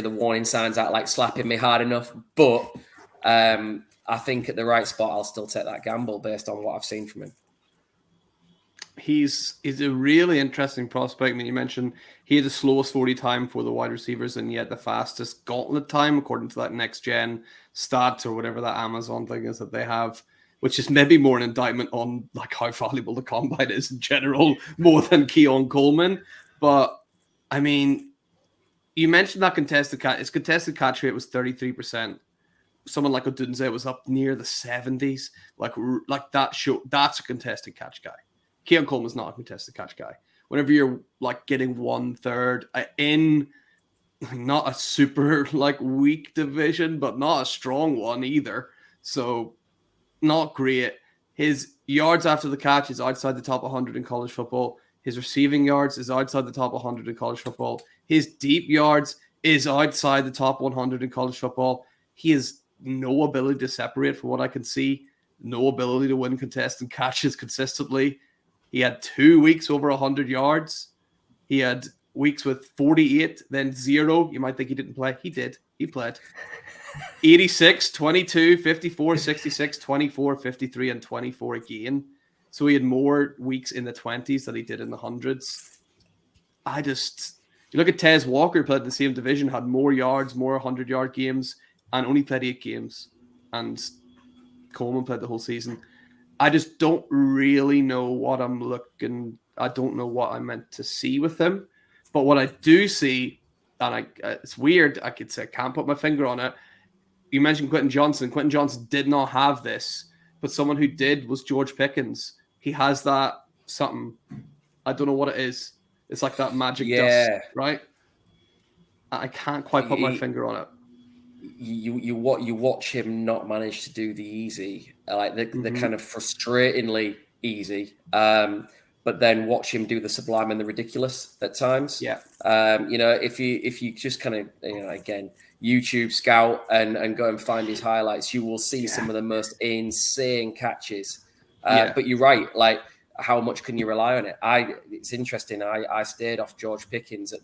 [SPEAKER 6] the warning signs aren't like slapping me hard enough, but I think at the right spot, I'll still take that gamble based on what I've seen from him.
[SPEAKER 2] He's a really interesting prospect. I mean, you mentioned he had the slowest 40 time for the wide receivers, and yet the fastest gauntlet time, according to that next gen stats or whatever that Amazon thing is that they have, which is maybe more an indictment on like how valuable the combine is in general, more than Keon Coleman. But I mean, you mentioned that contested catch. His contested catch rate was 33%. Someone like Odunze was up near the 70s. Like that show, that's a contested catch guy. Keon Coleman's not a contested catch guy. Whenever you're like getting 1/3 in not a super like weak division, but not a strong one either. So not great. His yards after the catch is outside the top 100 in college football. His receiving yards is outside the top 100 in college football. His deep yards is outside the top 100 in college football. He has no ability to separate from what I can see. No ability to win contested catches consistently. He had 2 weeks over 100 yards. He had weeks with 48, then 0. You might think he didn't play. He did. He played. 86, 22, 54, 66, 24, 53, and 24 again. So he had more weeks in the 20s than he did in the hundreds. You look at Tez Walker, played in the same division, had more yards, more 100-yard games, and only played 8 games. And Coleman played the whole season. I just don't really know what I'm looking. I don't know what I'm meant to see with him. But what I do see, and it's weird, I could say I can't put my finger on it. You mentioned Quentin Johnston. Quentin Johnston did not have this, but someone who did was George Pickens. He has that something. I don't know what it is. It's like that magic dust, right? I can't quite put my finger on it.
[SPEAKER 6] You watch him not manage to do the easy, like the kind of frustratingly easy, but then watch him do the sublime and the ridiculous at times. Yeah. If you just kind of, again, YouTube scout and go and find his highlights, you will see some of the most insane catches. But you're right, like how much can you rely on it? It's interesting. I stayed off George Pickens at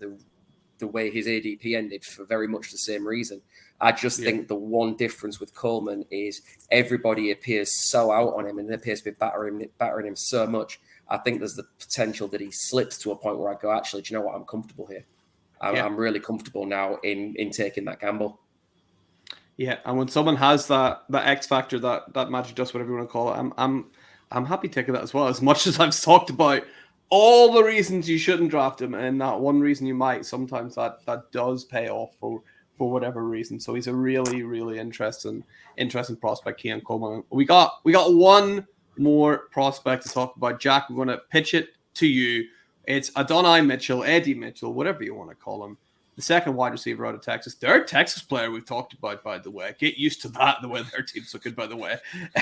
[SPEAKER 6] the way his ADP ended for very much the same reason. I just think the one difference with Coleman is everybody appears so out on him and appears to be battering him so much. I think there's the potential that he slips to a point where I go, actually, do you know what? I'm comfortable here. I'm really comfortable now in taking that gamble.
[SPEAKER 2] Yeah, and when someone has that X factor, that magic dust, whatever you want to call it, I'm happy taking that as well. As much as I've talked about all the reasons you shouldn't draft him, and that one reason you might, sometimes that does pay off for whatever reason. So he's a really, really interesting prospect, Keon Coleman. We got one more prospect to talk about. Jack, I'm going to pitch it to you. It's Adonai Mitchell, Eddie Mitchell, whatever you want to call him. The second wide receiver out of Texas. Third Texas player we've talked about, by the way. Get used to that, the way their team's looking, by the way.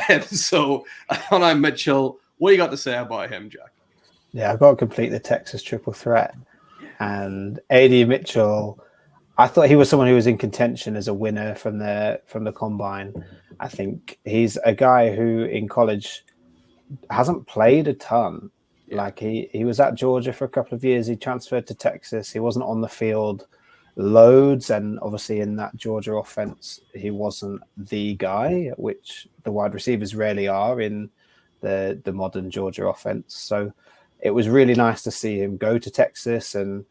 [SPEAKER 2] And so, Adonai Mitchell, what do you got to say about him, Jack?
[SPEAKER 4] Yeah, I've got to complete the Texas triple threat. And Eddie Mitchell, I thought he was someone who was in contention as a winner from the combine. I think he's a guy who in college hasn't played a ton. Like he was at Georgia for a couple of years. He transferred to Texas. He wasn't on the field loads, and obviously in that Georgia offense, he wasn't the guy, which the wide receivers rarely are in the modern Georgia offense. So it was really nice to see him go to Texas and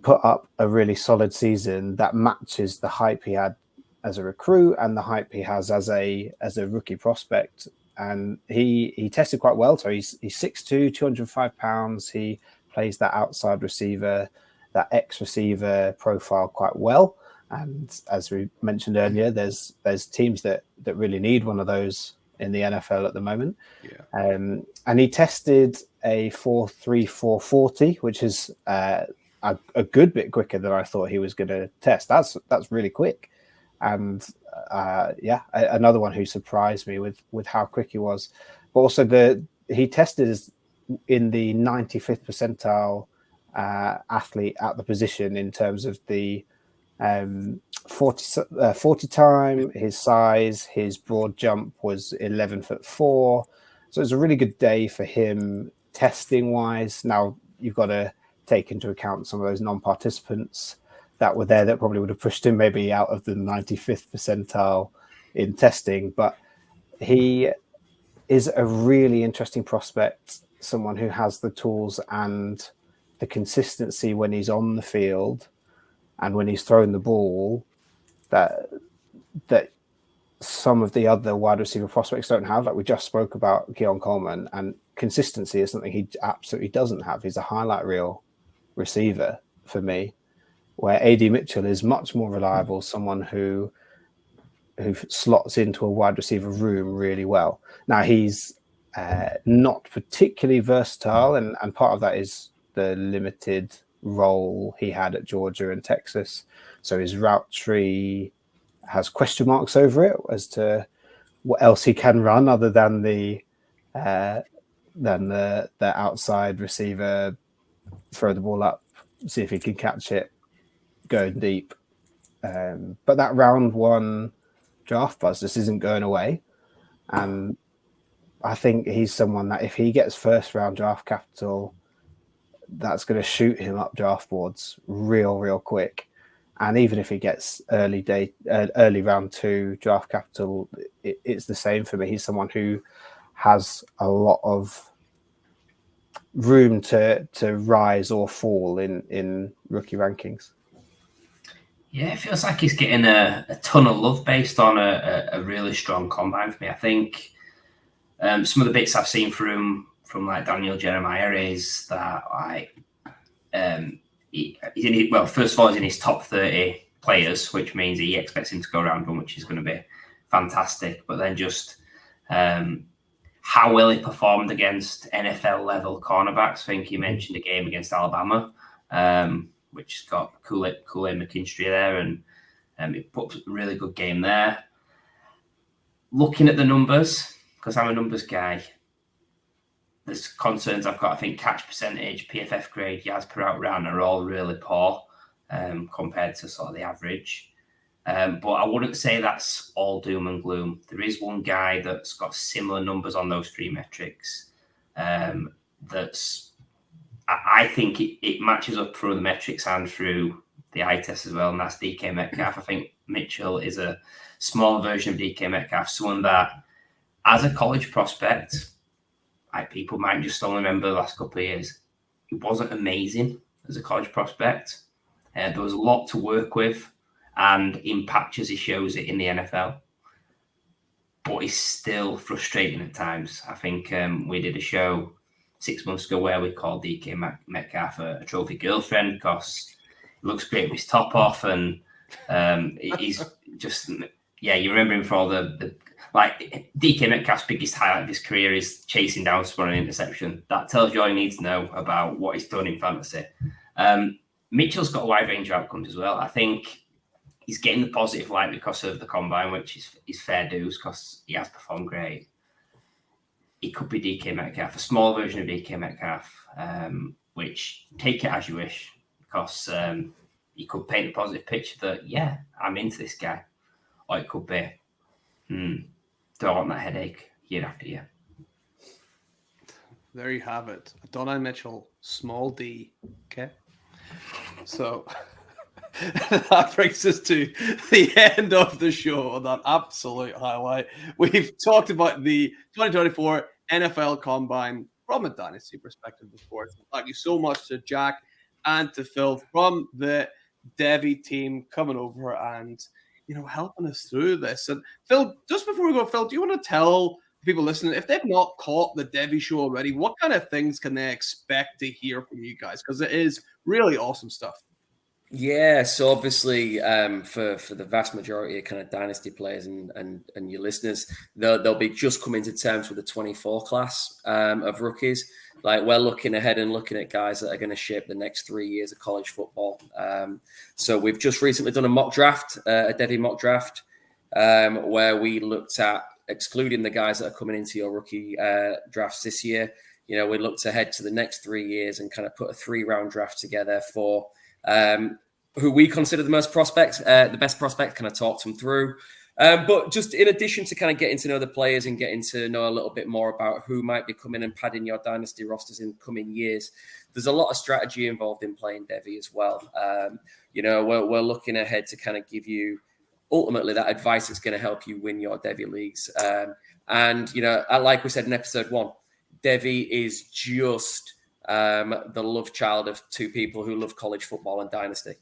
[SPEAKER 4] put up a really solid season that matches the hype he had as a recruit and the hype he has as a rookie prospect. And he tested quite well. So he's 6'2", 205 pounds. He plays that outside receiver, that X receiver profile quite well. And as we mentioned earlier, there's teams that really need one of those in the NFL at the moment.
[SPEAKER 2] Yeah.
[SPEAKER 4] And he tested a 4.34 40, which is a good bit quicker than I thought he was going to test. That's really quick. And another one who surprised me with how quick he was. But also he tested in the 95th percentile athlete at the position in terms of the 40 time, his size, his broad jump was 11'4". So it was a really good day for him testing wise. Now you've got to take into account some of those non-participants that were there that probably would have pushed him maybe out of the 95th percentile in testing. But he is a really interesting prospect, someone who has the tools and the consistency when he's on the field and when he's throwing the ball that some of the other wide receiver prospects don't have. Like we just spoke about Keon Coleman, and consistency is something he absolutely doesn't have. He's a highlight reel receiver for me, where AD Mitchell is much more reliable, someone who slots into a wide receiver room really well. Now he's not particularly versatile, and part of that is the limited role he had at Georgia and Texas. So his route tree has question marks over it as to what else he can run other than the outside receiver, throw the ball up, see if he can catch it, go deep. But that round one draft buzz just isn't going away. And I think he's someone that if he gets first round draft capital, that's going to shoot him up draft boards real quick. And even if he gets early round 2 draft capital, it's the same for me. He's someone who has a lot of room to rise or fall in rookie rankings.
[SPEAKER 3] Yeah, it feels like he's getting a ton of love based on a really strong combine for me. I think some of the bits I've seen from like Daniel Jeremiah is that first of all, he's in his top 30 players, which means he expects him to go round 1, which is going to be fantastic. But then just how well he performed against NFL level cornerbacks. I think he mentioned a game against Alabama, which has got Kool-Aid McKinstry there, and he put a really good game there. Looking at the numbers, because I'm a numbers guy, there's concerns I've got. I think catch percentage, PFF grade, yards per out run are all really poor compared to sort of the average. But I wouldn't say that's all doom and gloom. There is one guy that's got similar numbers on those 3 metrics. I think it matches up through the metrics and through the eye test as well, and that's DK Metcalf. I think Mitchell is a small version of DK Metcalf, someone that, as a college prospect, people might just only remember the last couple of years. He wasn't amazing as a college prospect. There was a lot to work with, and in patches he shows it in the NFL. But he's still frustrating at times. I think we did a show 6 months ago where we called DK Metcalf a trophy girlfriend because he looks great with his top off, and he's just, you remember him for all the like DK Metcalf's biggest highlight of his career is chasing down someone an interception. That tells you all you need to know about what he's done in fantasy. Mitchell's got a wide range of outcomes as well. I think he's getting the positive light because of the combine, which is fair dues because he has performed great. It could be DK Metcalf, a small version of DK Metcalf, which take it as you wish, because you could paint a positive picture that, I'm into this guy. Or it could be, do I want that headache year after year?
[SPEAKER 2] There you have it. Adonai Mitchell, small D. Okay. So that brings us to the end of the show on that absolute highlight. We've talked about the 2024 NFL Combine from a Dynasty perspective before. So thank you so much to Jack and to Phil from the Devy team coming over and helping us through this. And Phil, just before we go, Phil, do you want to tell people listening, if they've not caught the Devy show already, what kind of things can they expect to hear from you guys? Because it is really awesome stuff.
[SPEAKER 6] Yeah, so obviously, for the vast majority of kind of dynasty players and your listeners, they'll be just coming to terms with the 24 class of rookies. Like, we're looking ahead and looking at guys that are going to shape the next 3 years of college football. So we've just recently done a mock draft, a Devy mock draft, where we looked at excluding the guys that are coming into your rookie drafts this year. You know, we looked ahead to the next 3 years and kind of put a 3-round draft together for who we consider the best prospects, kind of talked them through. But just in addition to kind of getting to know the players and getting to know a little bit more about who might be coming and padding your dynasty rosters in coming years, there's a lot of strategy involved in playing Devy as well. You know, we're looking ahead to kind of give you ultimately that advice that's going to help you win your Devy leagues. And, you know, like we said in episode 1, Devy is just the love child of two people who love college football and dynasty.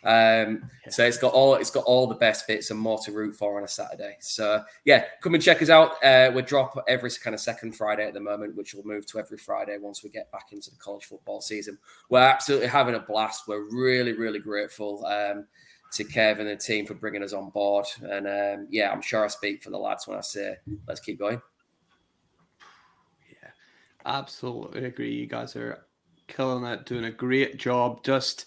[SPEAKER 6] So it's got all the best bits and more to root for on a Saturday. So yeah, come and check us out. We drop every kind of second Friday at the moment, which will move to every Friday once we get back into the college football season. We're absolutely having a blast. We're really, really grateful to Kev and the team for bringing us on board. And yeah, I'm sure I speak for the lads when I say let's keep going.
[SPEAKER 2] Yeah, absolutely agree. You guys are killing it, doing a great job. Just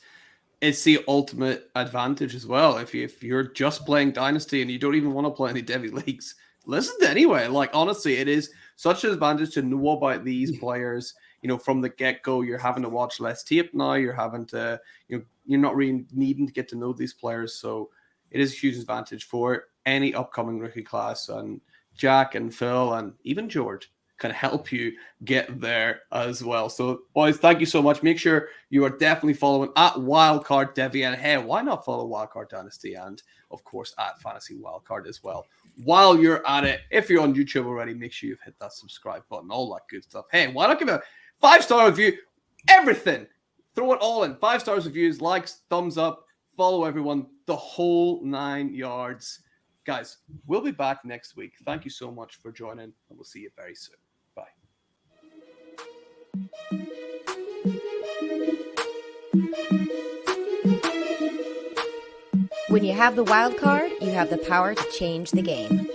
[SPEAKER 2] it's the ultimate advantage as well. If you're just playing Dynasty and you don't even want to play any Devy leagues, listen to anyway. Like, honestly, it is such an advantage to know about these players. You know, from the get-go, you're having to watch less tape now. You're having to, you know, you're not really needing to get to know these players. So it is a huge advantage for any upcoming rookie class. And Jack and Phil and even George can help you get there as well. So, boys, thank you so much. Make sure you are definitely following at Wildcard Devy. And hey, why not follow Wildcard Dynasty and, of course, at Fantasy Wildcard as well. While you're at it, if you're on YouTube already, make sure you've hit that subscribe button, all that good stuff. Hey, why not give a 5-star review? Everything. Throw it all in. 5-star reviews, likes, thumbs up, follow everyone, the whole 9 yards. Guys, we'll be back next week. Thank you so much for joining, and we'll see you very soon. Bye.
[SPEAKER 1] When you have the wild card, you have the power to change the game.